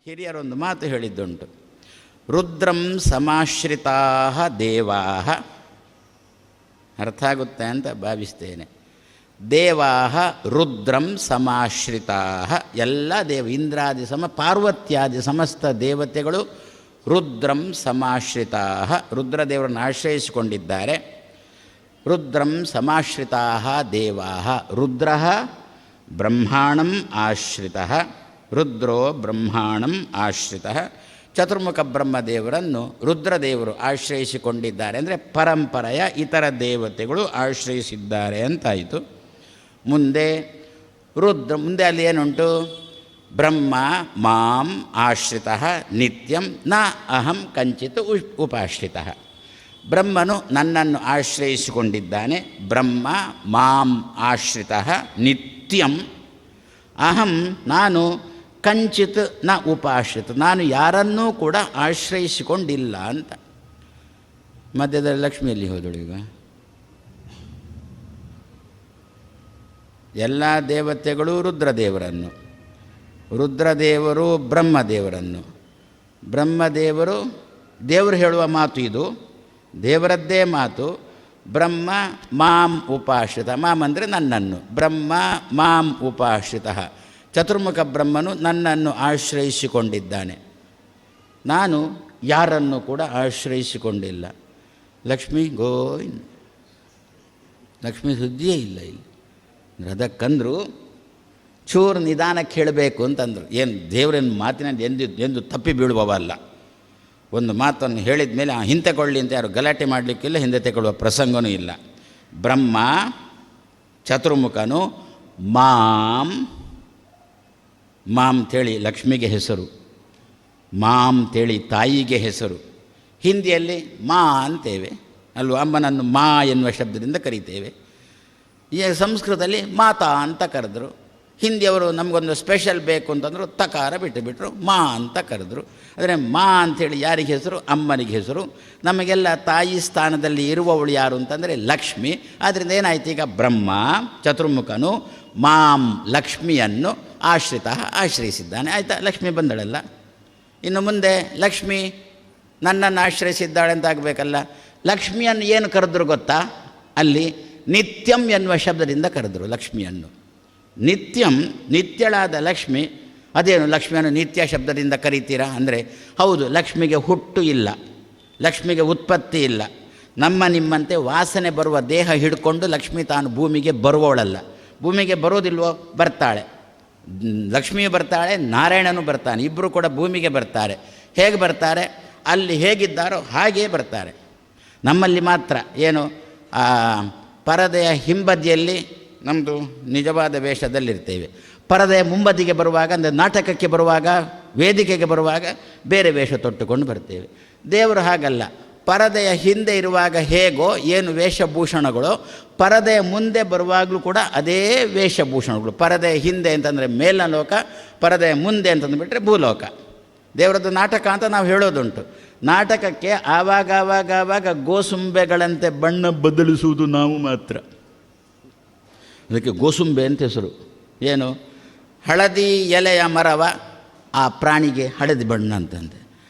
ಹಿರಿಯರೊಂದು ಮಾತು ಹೇಳಿದ್ದುಂಟು. ರುದ್ರಂ ಸಮಾಶ್ರಿತಾ ದೇವಾ, ಅರ್ಥ ಆಗುತ್ತೆ ಅಂತ ಭಾವಿಸ್ತೇನೆ. ದೇವಾ ರುದ್ರಂ ಸಮಾಶ್ರಿತಾ, ಎಲ್ಲ ಇಂದ್ರಾದಿ ಪಾರ್ವತ್ಯಾದಿ ಸಮಸ್ತ ದೇವತೆಗಳು ರುದ್ರಂ ಸಮಾಶ್ರಿತಾ, ರುದ್ರದೇವರನ್ನು ಆಶ್ರಯಿಸಿಕೊಂಡಿದ್ದಾರೆ. ರುದ್ರಂ ಸಮಾಶ್ರಿತಾ ದೇವಾ, ರುದ್ರ ಬ್ರಹ್ಮಾಣಂ ಆಶ್ರಿತಃ, ರುದ್ರೋ ಬ್ರಹ್ಮಾಣಂ ಆಶ್ರಿತಃ. ಚತುರ್ಮುಖ ಬ್ರಹ್ಮದೇವರನ್ನು ರುದ್ರದೇವರು ಆಶ್ರಯಿಸಿಕೊಂಡಿದ್ದಾರೆ ಅಂದರೆ ಪರಂಪರೆಯ ಇತರ ದೇವತೆಗಳು ಆಶ್ರಯಿಸಿದ್ದಾರೆ ಅಂತಾಯಿತು. ಮುಂದೆ ಅಲ್ಲಿ ಏನುಂಟು? ಬ್ರಹ್ಮ ಮಾಂ ಆಶ್ರಿತಃ ನಿತ್ಯಂ ನ ಅಹಂ ಕಂಚಿತ್ ಉಪಾಶ್ರಿತಃ. ಬ್ರಹ್ಮನು ನನ್ನನ್ನು ಆಶ್ರಯಿಸಿಕೊಂಡಿದ್ದಾನೆ. ಬ್ರಹ್ಮ ಮಾಂ ಆಶ್ರಿತಃ ನಿತ್ಯಂ, ಅಹಂ ನಾನು ಕಂಚಿತ್ ನ ಉಪಾಶ್ರಿತ, ನಾನು ಯಾರನ್ನೂ ಕೂಡ ಆಶ್ರಯಿಸಿಕೊಂಡಿಲ್ಲ ಅಂತ. ಮಧ್ಯದಲ್ಲಿ ಲಕ್ಷ್ಮಿಯಲ್ಲಿ ಹೋದಳು. ಈಗ ಎಲ್ಲ ದೇವತೆಗಳು ರುದ್ರದೇವರನ್ನು, ರುದ್ರದೇವರು ಬ್ರಹ್ಮದೇವರನ್ನು, ಬ್ರಹ್ಮದೇವರು ದೇವರು ಹೇಳುವ ಮಾತು ಇದು, ದೇವರದ್ದೇ ಮಾತು. ಬ್ರಹ್ಮ ಮಾಂ ಉಪಾಶ್ರಿತ, ಮಾಂ ಅಂದರೆ ನನ್ನನ್ನು, ಬ್ರಹ್ಮ ಮಾಂ ಉಪಾಶ್ರಿತ. ಚತುರ್ಮುಖ ಬ್ರಹ್ಮನು ನನ್ನನ್ನು ಆಶ್ರಯಿಸಿಕೊಂಡಿದ್ದಾನೆ, ನಾನು ಯಾರನ್ನು ಕೂಡ ಆಶ್ರಯಿಸಿಕೊಂಡಿಲ್ಲ. ಲಕ್ಷ್ಮೀ ಗೋವಿಂದ, ಲಕ್ಷ್ಮೀ ಸುದ್ದಿಯೇ ಇಲ್ಲ ಇಲ್ಲಿ. ಅದಕ್ಕಂದ್ರು ಚೂರು ನಿಧಾನಕ್ಕೆ ಹೇಳಬೇಕು ಅಂತಂದರು. ಏನು ದೇವರನ್ನು ಮಾತಿನಲ್ಲಿ ಎಂದು ತಪ್ಪಿ ಬೀಳುವವಲ್ಲ. ಒಂದು ಮಾತನ್ನು ಹೇಳಿದ ಮೇಲೆ ಹಿಂತೆಕೊಳ್ಳಿ ಅಂತ ಯಾರು ಗಲಾಟೆ ಮಾಡಲಿಕ್ಕಿಲ್ಲ, ಹಿಂದೆ ತೆಗೊಳ್ಳುವ ಪ್ರಸಂಗನೂ ಇಲ್ಲ. ಬ್ರಹ್ಮ ಚತುರ್ಮುಖನು ಮಾಂ, ಮಾಂ ತೇಳಿ ಲಕ್ಷ್ಮಿಗೆ ಹೆಸರು, ಮಾಂ ತೇಳಿ ತಾಯಿಗೆ ಹೆಸರು. ಹಿಂದಿಯಲ್ಲಿ ಮಾ ಅಂತೇವೆ ಅಲ್ವ, ಅಮ್ಮನನ್ನು ಮಾ ಎನ್ನುವ ಶಬ್ದದಿಂದ ಕರೀತೇವೆ. ಈ ಸಂಸ್ಕೃತದಲ್ಲಿ ಮಾತಾ ಅಂತ ಕರೆದ್ರು. ಹಿಂದಿಯವರು ನಮಗೊಂದು ಸ್ಪೆಷಲ್ ಬೇಕು ಅಂತಂದರು, ತಕಾರ ಬಿಟ್ಟುಬಿಟ್ರು, ಮಾ ಅಂತ ಕರೆದ್ರು. ಆದರೆ ಮಾ ಅಂಥೇಳಿ ಯಾರಿಗೆ ಹೆಸರು? ಅಮ್ಮನಿಗೆ ಹೆಸರು. ನಮಗೆಲ್ಲ ತಾಯಿ ಸ್ಥಾನದಲ್ಲಿ ಇರುವವಳು ಯಾರು ಅಂತಂದರೆ ಲಕ್ಷ್ಮಿ. ಆದ್ದರಿಂದ ಏನಾಯ್ತು? ಈಗ ಬ್ರಹ್ಮ ಚತುರ್ಮುಖನು ಮಾಂ ಲಕ್ಷ್ಮಿಯನ್ನು ಆಶ್ರಯಿಸಿದ್ದಾನೆ. ಆಯಿತಾ, ಲಕ್ಷ್ಮಿ ಬಂದಳಲ್ಲ. ಇನ್ನು ಮುಂದೆ ಲಕ್ಷ್ಮಿ ನನ್ನನ್ನು ಆಶ್ರಯಿಸಿದ್ದಾಳೆ ಅಂತ ಆಗಬೇಕಲ್ಲ. ಲಕ್ಷ್ಮಿಯನ್ನು ಏನು ಕರೆದ್ರು ಗೊತ್ತಾ? ಅಲ್ಲಿ ನಿತ್ಯಂ ಎನ್ನುವ ಶಬ್ದದಿಂದ ಕರೆದರು ಲಕ್ಷ್ಮಿಯನ್ನು. ನಿತ್ಯಂ, ನಿತ್ಯಳಾದ ಲಕ್ಷ್ಮಿ. ಅದೇನು ಲಕ್ಷ್ಮಿಯನ್ನು ನಿತ್ಯ ಶಬ್ದದಿಂದ ಕರೀತೀರಾ ಅಂದರೆ, ಹೌದು, ಲಕ್ಷ್ಮಿಗೆ ಹುಟ್ಟು ಇಲ್ಲ, ಲಕ್ಷ್ಮಿಗೆ ಉತ್ಪತ್ತಿ ಇಲ್ಲ. ನಿಮ್ಮಂತೆ ವಾಸನೆ ಬರುವ ದೇಹ ಹಿಡ್ಕೊಂಡು ಲಕ್ಷ್ಮಿ ತಾನು ಭೂಮಿಗೆ ಬರುವವಳಲ್ಲ. ಭೂಮಿಗೆ ಬರೋದಿಲ್ವೋ? ಬರ್ತಾಳೆ. ಲಕ್ಷ್ಮಿಯು ಬರ್ತಾಳೆ, ನಾರಾಯಣನು ಬರ್ತಾನೆ, ಇಬ್ಬರು ಕೂಡ ಭೂಮಿಗೆ ಬರ್ತಾರೆ. ಹೇಗೆ ಬರ್ತಾರೆ? ಅಲ್ಲಿ ಹೇಗಿದ್ದಾರೋ ಹಾಗೇ ಬರ್ತಾರೆ. ನಮ್ಮಲ್ಲಿ ಮಾತ್ರ ಏನು ಪರದೆಯ ಹಿಂಬದಿಯಲ್ಲಿ ನಮ್ಮದು ನಿಜವಾದ ವೇಷದಲ್ಲಿರ್ತೇವೆ. ಪರದೆಯ ಮುಂಬದಿಗೆ ಬರುವಾಗ, ಅಂದರೆ ನಾಟಕಕ್ಕೆ ಬರುವಾಗ, ವೇದಿಕೆಗೆ ಬರುವಾಗ ಬೇರೆ ವೇಷ ತೊಟ್ಟುಕೊಂಡು ಬರ್ತೇವೆ. ದೇವರು ಹಾಗಲ್ಲ. ಪರದೆಯ ಹಿಂದೆ ಇರುವಾಗ ಹೇಗೋ ಏನು ವೇಷಭೂಷಣಗಳು, ಪರದೆಯ ಮುಂದೆ ಬರುವಾಗಲೂ ಕೂಡ ಅದೇ ವೇಷಭೂಷಣಗಳು. ಪರದೆಯ ಹಿಂದೆ ಅಂತಂದರೆ ಮೇಲಿನ ಲೋಕ, ಪರದೆಯ ಮುಂದೆ ಅಂತಂದುಬಿಟ್ರೆ ಭೂಲೋಕ. ದೇವರದ್ದು ನಾಟಕ ಅಂತ ನಾವು ಹೇಳೋದುಂಟು. ನಾಟಕಕ್ಕೆ ಆವಾಗ ಗೋಸುಂಬೆಗಳಂತೆ ಬಣ್ಣ ಬದಲಿಸುವುದು ನಾವು ಮಾತ್ರ. ಅದಕ್ಕೆ ಗೋಸುಂಬೆ ಅಂತ ಹೆಸರು. ಏನು? ಹಳದಿ ಎಲೆಯ ಮರವ ಆ ಪ್ರಾಣಿಗೆ ಹಳದಿ ಬಣ್ಣ ಅಂತಂದೆ,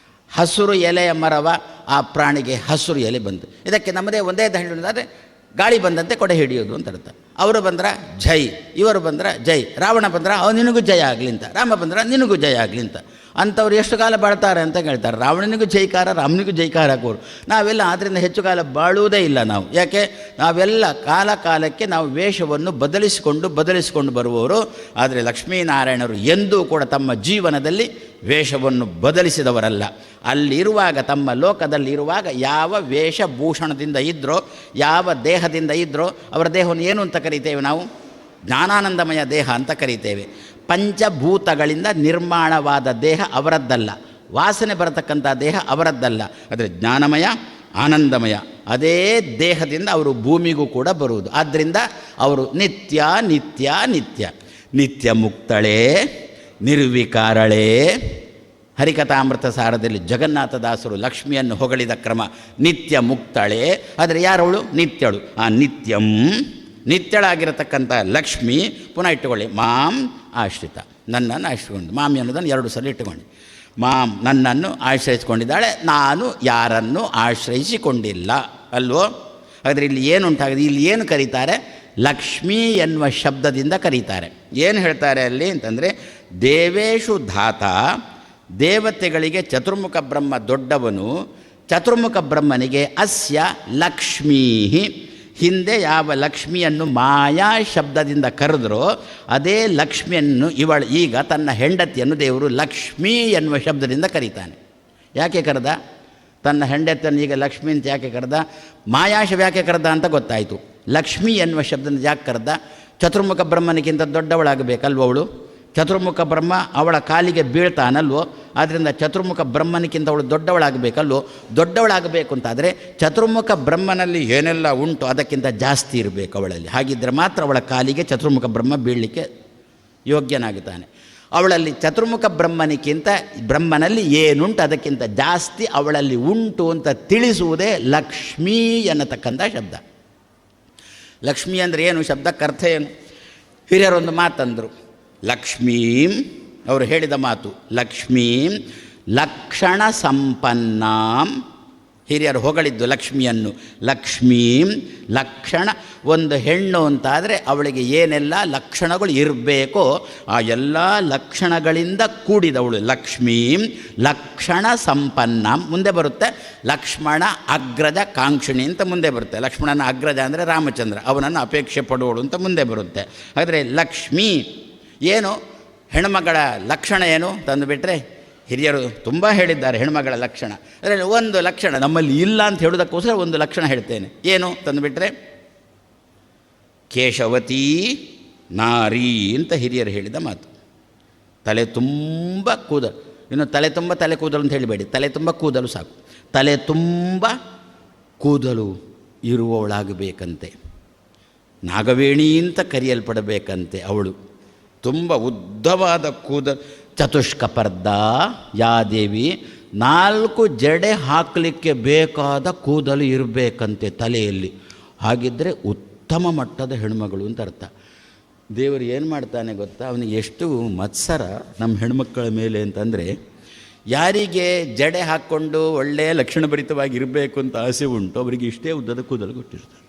ಹಸಿರು ಎಲೆಯ ಮರವ ಆ ಪ್ರಾಣಿಗೆ ಹಸಿರು ಎಲೆ ಬಂತು. ಇದಕ್ಕೆ ನಮ್ಮದೇ ಒಂದೇ ದಂಡ, ಗಾಳಿ ಬಂದಂತೆ ಕೊಡೆ ಹಿಡಿಯೋದು ಅಂತ ಅರ್ಥ. ಅವರು ಬಂದ್ರೆ ಜೈ, ಇವರು ಬಂದ್ರೆ ಜೈ. ರಾವಣ ಬಂದ್ರೆ ನಿನಗೂ ಜಯ ಆಗಲಿ ಅಂತ, ರಾಮ ಬಂದ್ರೆ ನಿನಗೂ ಜಯ ಆಗಲಿ ಅಂತ. ಅಂಥವ್ರು ಎಷ್ಟು ಕಾಲ ಬಾಳ್ತಾರೆ ಅಂತ ಕೇಳ್ತಾರೆ. ರಾವಣನಿಗೂ ಜೈಕಾರ, ರಾಮನಿಗೂ ಜೈಕಾರ ಹಾಕೋರು. ನಾವೆಲ್ಲ ಅದರಿಂದ ಹೆಚ್ಚು ಕಾಲ ಬಾಳುವುದೇ ಇಲ್ಲ ನಾವು. ಯಾಕೆ? ನಾವೆಲ್ಲ ಕಾಲಕ್ಕೆ ನಾವು ವೇಷವನ್ನು ಬದಲಿಸಿಕೊಂಡು ಬರುವವರು. ಆದರೆ ಲಕ್ಷ್ಮೀನಾರಾಯಣರು ಎಂದೂ ಕೂಡ ತಮ್ಮ ಜೀವನದಲ್ಲಿ ವೇಷವನ್ನು ಬದಲಿಸಿದವರಲ್ಲ. ಅಲ್ಲಿರುವಾಗ, ತಮ್ಮ ಲೋಕದಲ್ಲಿ ಇರುವಾಗ ಯಾವ ವೇಷಭೂಷಣದಿಂದ ಇದ್ದರೋ, ಯಾವ ದೇಹದಿಂದ ಇದ್ದರೋ, ಅವರ ದೇಹವನ್ನು ಏನು ಅಂತ ಕರೀತೇವೆ ನಾವು? ಜ್ಞಾನಾನಂದಮಯ ದೇಹ ಅಂತ ಕರೀತೇವೆ. ಪಂಚಭೂತಗಳಿಂದ ನಿರ್ಮಾಣವಾದ ದೇಹ ಅವರದ್ದಲ್ಲ, ವಾಸನೆ ಬರತಕ್ಕಂಥ ದೇಹ ಅವರದ್ದಲ್ಲ. ಆದರೆ ಜ್ಞಾನಮಯ, ಆನಂದಮಯ, ಅದೇ ದೇಹದಿಂದ ಅವರು ಭೂಮಿಗೂ ಕೂಡ ಬರುವುದು. ಆದ್ದರಿಂದ ಅವರು ನಿತ್ಯ ನಿತ್ಯ ನಿತ್ಯ ನಿತ್ಯ ಮುಕ್ತಳೇ ನಿರ್ವಿಕಾರಳೇ. ಹರಿಕಥಾಮೃತ ಸಾರದಲ್ಲಿ ಜಗನ್ನಾಥದಾಸರು ಲಕ್ಷ್ಮಿಯನ್ನು ಹೊಗಳಿದ ಕ್ರಮ ನಿತ್ಯ ಮುಕ್ತಳೇ. ಆದರೆ ಯಾರವಳು? ನಿತ್ಯಳು. ಆ ನಿತ್ಯಂ, ನಿತ್ಯಳಾಗಿರತಕ್ಕಂಥ ಲಕ್ಷ್ಮಿ. ಪುನಃ ಇಟ್ಟುಕೊಳ್ಳಿ, ಮಾಂ ಆಶ್ರಿತ, ನನ್ನನ್ನು ಆಶ್ರಿತಗೊಂಡು. ಮಾಮಿ ಅನ್ನೋದನ್ನು 2 ಸಲ ಇಟ್ಟುಕೊಳ್ಳಿ. ಮಾಂ ನನ್ನನ್ನು ಆಶ್ರಯಿಸಿಕೊಂಡಿದ್ದಾಳೆ, ನಾನು ಯಾರನ್ನು ಆಶ್ರಯಿಸಿಕೊಂಡಿಲ್ಲ ಅಲ್ವೋ. ಹಾಗಾದರೆ ಇಲ್ಲಿ ಏನುಂಟಾಗಿದೆ, ಇಲ್ಲಿ ಏನು ಕರೀತಾರೆ, ಲಕ್ಷ್ಮೀ ಎನ್ನುವ ಶಬ್ದದಿಂದ ಕರೀತಾರೆ. ಏನು ಹೇಳ್ತಾರೆ ಅಲ್ಲಿ ಅಂತಂದರೆ, ದೇವೇಶು ಧಾತ, ದೇವತೆಗಳಿಗೆ ಚತುರ್ಮುಖ ಬ್ರಹ್ಮ ದೊಡ್ಡವನು, ಚತುರ್ಮುಖ ಬ್ರಹ್ಮನಿಗೆ ಅಸ್ಯ ಲಕ್ಷ್ಮೀ, ಹಿಂದೆ ಯಾವ ಲಕ್ಷ್ಮಿಯನ್ನು ಮಾಯಾ ಶಬ್ದದಿಂದ ಕರೆದ್ರೋ ಅದೇ ಲಕ್ಷ್ಮಿಯನ್ನು ಈಗ ತನ್ನ ಹೆಂಡತಿಯನ್ನು ದೇವರು ಲಕ್ಷ್ಮೀ ಎನ್ನುವ ಶಬ್ದದಿಂದ ಕರೀತಾನೆ. ಯಾಕೆ ಕರೆದ ತನ್ನ ಹೆಂಡತಿಯನ್ನು ಈಗ ಲಕ್ಷ್ಮೀ ಅಂತ ಯಾಕೆ ಕರೆದ, ಮಾಯಾಶವ ಯಾಕೆ ಕರೆದ ಅಂತ ಗೊತ್ತಾಯಿತು. ಲಕ್ಷ್ಮೀ ಎನ್ನುವ ಶಬ್ದದಿಂದ ಯಾಕೆ ಕರೆದ, ಚತುರ್ಮುಖ ಬ್ರಹ್ಮನಿಗಿಂತ ದೊಡ್ಡವಳಾಗಬೇಕಲ್ವ ಅವಳು. ಚತುರ್ಮುಖ ಬ್ರಹ್ಮ ಅವಳ ಕಾಲಿಗೆ ಬೀಳ್ತಾನಲ್ವೋ, ಆದ್ದರಿಂದ ಚತುರ್ಮುಖ ಬ್ರಹ್ಮನಿಗಿಂತ ಅವಳು ದೊಡ್ಡವಳಾಗಬೇಕಲ್ವೋ. ದೊಡ್ಡವಳಾಗಬೇಕು ಅಂತಾದರೆ ಚತುರ್ಮುಖ ಬ್ರಹ್ಮನಲ್ಲಿ ಏನೆಲ್ಲ ಉಂಟು ಅದಕ್ಕಿಂತ ಜಾಸ್ತಿ ಇರಬೇಕು ಅವಳಲ್ಲಿ. ಹಾಗಿದ್ದರೆ ಮಾತ್ರ ಅವಳ ಕಾಲಿಗೆ ಚತುರ್ಮುಖ ಬ್ರಹ್ಮ ಬೀಳಲಿಕ್ಕೆ ಯೋಗ್ಯನಾಗುತ್ತಾನೆ. ಅವಳಲ್ಲಿ ಚತುರ್ಮುಖ ಬ್ರಹ್ಮನಲ್ಲಿ ಏನುಂಟು ಅದಕ್ಕಿಂತ ಜಾಸ್ತಿ ಅವಳಲ್ಲಿ ಉಂಟು ಅಂತ ತಿಳಿಸುವುದೇ ಲಕ್ಷ್ಮೀ ಎನ್ನತಕ್ಕಂಥ ಶಬ್ದ. ಲಕ್ಷ್ಮೀ ಅಂದರೆ ಏನು, ಶಬ್ದಕ್ಕರ್ಥ ಏನು? ಹಿರಿಯರೊಂದು ಮಾತಂದರು, ಲಕ್ಷ್ಮೀಂ, ಅವರು ಹೇಳಿದ ಮಾತು, ಲಕ್ಷ್ಮೀಂ ಲಕ್ಷಣ ಸಂಪನ್ನಾಂ. ಹಿರಿಯರು ಹೊಗಳಿದ್ದು ಲಕ್ಷ್ಮಿಯನ್ನು, ಲಕ್ಷ್ಮೀಂ ಲಕ್ಷಣ. ಒಂದು ಹೆಣ್ಣು ಅಂತಾದರೆ ಅವಳಿಗೆ ಏನೆಲ್ಲ ಲಕ್ಷಣಗಳು ಇರಬೇಕೋ ಆ ಎಲ್ಲ ಲಕ್ಷಣಗಳಿಂದ ಕೂಡಿದವಳು ಲಕ್ಷ್ಮೀಂ ಲಕ್ಷಣ ಸಂಪನ್ನಾಂ. ಮುಂದೆ ಬರುತ್ತೆ ಲಕ್ಷ್ಮಣ ಅಗ್ರಜ ಕಾಂಕ್ಷಿಣಿ ಅಂತ ಮುಂದೆ ಬರುತ್ತೆ. ಲಕ್ಷ್ಮಣನ ಅಗ್ರಜ ಅಂದರೆ ರಾಮಚಂದ್ರ, ಅವನನ್ನು ಅಪೇಕ್ಷೆ ಪಡುವಳು ಅಂತ ಮುಂದೆ ಬರುತ್ತೆ. ಆದರೆ ಲಕ್ಷ್ಮೀ ಏನು, ಹೆಣ್ಮಗಳ ಲಕ್ಷಣ ಏನು ತಂದುಬಿಟ್ರೆ ಹಿರಿಯರು ತುಂಬ ಹೇಳಿದ್ದಾರೆ ಹೆಣ್ಮಗಳ ಲಕ್ಷಣ. ಅದರಲ್ಲಿ ಒಂದು ಲಕ್ಷಣ ನಮ್ಮಲ್ಲಿ ಇಲ್ಲ ಅಂತ ಹೇಳೋದಕ್ಕೋಸ್ಕರ ಒಂದು ಲಕ್ಷಣ ಹೇಳ್ತೇನೆ. ಏನು ತಂದುಬಿಟ್ರೆ, ಕೇಶವತೀ ನಾರಿ ಅಂತ ಹಿರಿಯರು ಹೇಳಿದ ಮಾತು. ತಲೆ ತುಂಬ ಕೂದಲು, ಇನ್ನು ತಲೆ ತುಂಬ ತಲೆ ಕೂದಲು ಅಂತ ಹೇಳಿಬೇಡಿ, ತಲೆ ತುಂಬ ಕೂದಲು ಸಾಕು. ತಲೆ ತುಂಬ ಕೂದಲು ಇರುವವಳಾಗಬೇಕಂತೆ, ನಾಗವೇಣಿ ಅಂತ ಕರೆಯಲ್ಪಡಬೇಕಂತೆ ಅವಳು. ತುಂಬ ಉದ್ದವಾದ ಕೂದಲು, ಚತುಷ್ಕಪರ್ದ ಯಾ ದೇವಿ, 4 ಜಡೆ ಹಾಕಲಿಕ್ಕೆ ಬೇಕಾದ ಕೂದಲು ಇರಬೇಕಂತೆ ತಲೆಯಲ್ಲಿ. ಹಾಗಿದ್ದರೆ ಉತ್ತಮ ಮಟ್ಟದ ಹೆಣ್ಮಗಳು ಅಂತ ಅರ್ಥ. ದೇವರು ಏನು ಮಾಡ್ತಾನೆ ಗೊತ್ತಾ, ಅವನಿಗೆ ಎಷ್ಟು ಮತ್ಸರ ನಮ್ಮ ಹೆಣ್ಮಕ್ಕಳ ಮೇಲೆ ಅಂತಂದರೆ, ಯಾರಿಗೆ ಜಡೆ ಹಾಕ್ಕೊಂಡು ಒಳ್ಳೆಯ ಲಕ್ಷಣಭರಿತವಾಗಿ ಇರಬೇಕು ಅಂತ ಆಸೆ ಉಂಟು ಅವರಿಗೆ ಇಷ್ಟೇ ಉದ್ದದ ಕೂದಲು ಕೊಟ್ಟಿರ್ತಾರೆ.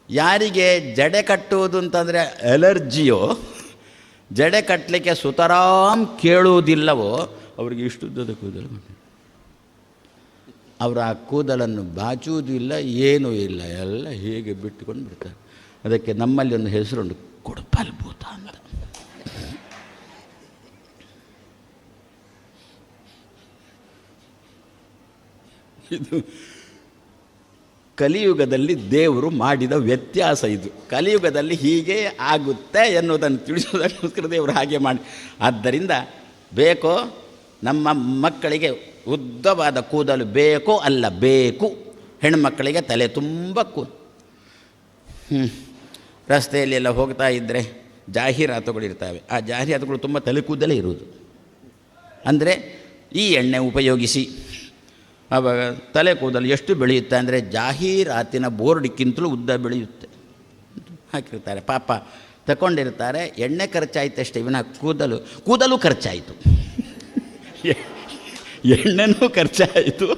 ಯಾರಿಗೆ ಜಡೆ ಕಟ್ಟುವುದು ಅಂತಂದರೆ ಅಲರ್ಜಿಯೋ, ಜಡೆ ಕಟ್ಟಲಿಕ್ಕೆ ಸುತರಾಮ್ ಕೇಳುವುದಿಲ್ಲವೋ ಅವ್ರಿಗೆ ಇಷ್ಟುದ್ದದ ಕೂದಲು. ಅವರು ಆ ಕೂದಲನ್ನು ಬಾಚುವುದೂ ಇಲ್ಲ, ಏನೂ ಇಲ್ಲ, ಎಲ್ಲ ಹೀಗೆ ಬಿಟ್ಟುಕೊಂಡು ಬಿಡ್ತಾರೆ. ಅದಕ್ಕೆ ನಮ್ಮಲ್ಲಿ ಒಂದು ಹೆಸರುಂಟು, ಕುಡುಪಲ್ಭೂತ ಅಂತ. ಇದು ಕಲಿಯುಗದಲ್ಲಿ ದೇವರು ಮಾಡಿದ ವ್ಯತ್ಯಾಸ. ಇದು ಕಲಿಯುಗದಲ್ಲಿ ಹೀಗೆ ಆಗುತ್ತೆ ಎನ್ನುವುದನ್ನು ತಿಳಿಸೋದಕ್ಕೋಸ್ಕರ ದೇವರು ಹಾಗೆ ಮಾಡಿ. ಆದ್ದರಿಂದ ಬೇಕೋ ನಮ್ಮ ಮಕ್ಕಳಿಗೆ ಉದ್ದವಾದ ಕೂದಲು ಬೇಕೋ ಅಲ್ಲ, ಬೇಕು. ಹೆಣ್ಣುಮಕ್ಕಳಿಗೆ ತಲೆ ತುಂಬ ರಸ್ತೆಯಲ್ಲಿ ಎಲ್ಲ ಹೋಗ್ತಾ ಇದ್ದರೆ ಜಾಹೀರಾತುಗಳಿರ್ತವೆ. ಆ ಜಾಹೀರಾತುಗಳು ತುಂಬ ತಲೆ ಕೂದಲೇ ಇರುವುದು. ಅಂದರೆ ಈ ಎಣ್ಣೆ ಉಪಯೋಗಿಸಿ, ಆವಾಗ ತಲೆ ಕೂದಲು ಎಷ್ಟು ಬೆಳೆಯುತ್ತೆ ಅಂದರೆ ಜಾಹೀರಾತಿನ ಬೋರ್ಡ್ಕ್ಕಿಂತಲೂ ಉದ್ದ ಬೆಳೆಯುತ್ತೆ ಹಾಕಿರ್ತಾರೆ. ಪಾಪ ತಗೊಂಡಿರ್ತಾರೆ, ಎಣ್ಣೆ ಖರ್ಚಾಯಿತಷ್ಟೇ, ಇವನ ಕೂದಲು ಖರ್ಚಾಯಿತು. ಎಣ್ಣೆನೂ ಖರ್ಚಾಯಿತು,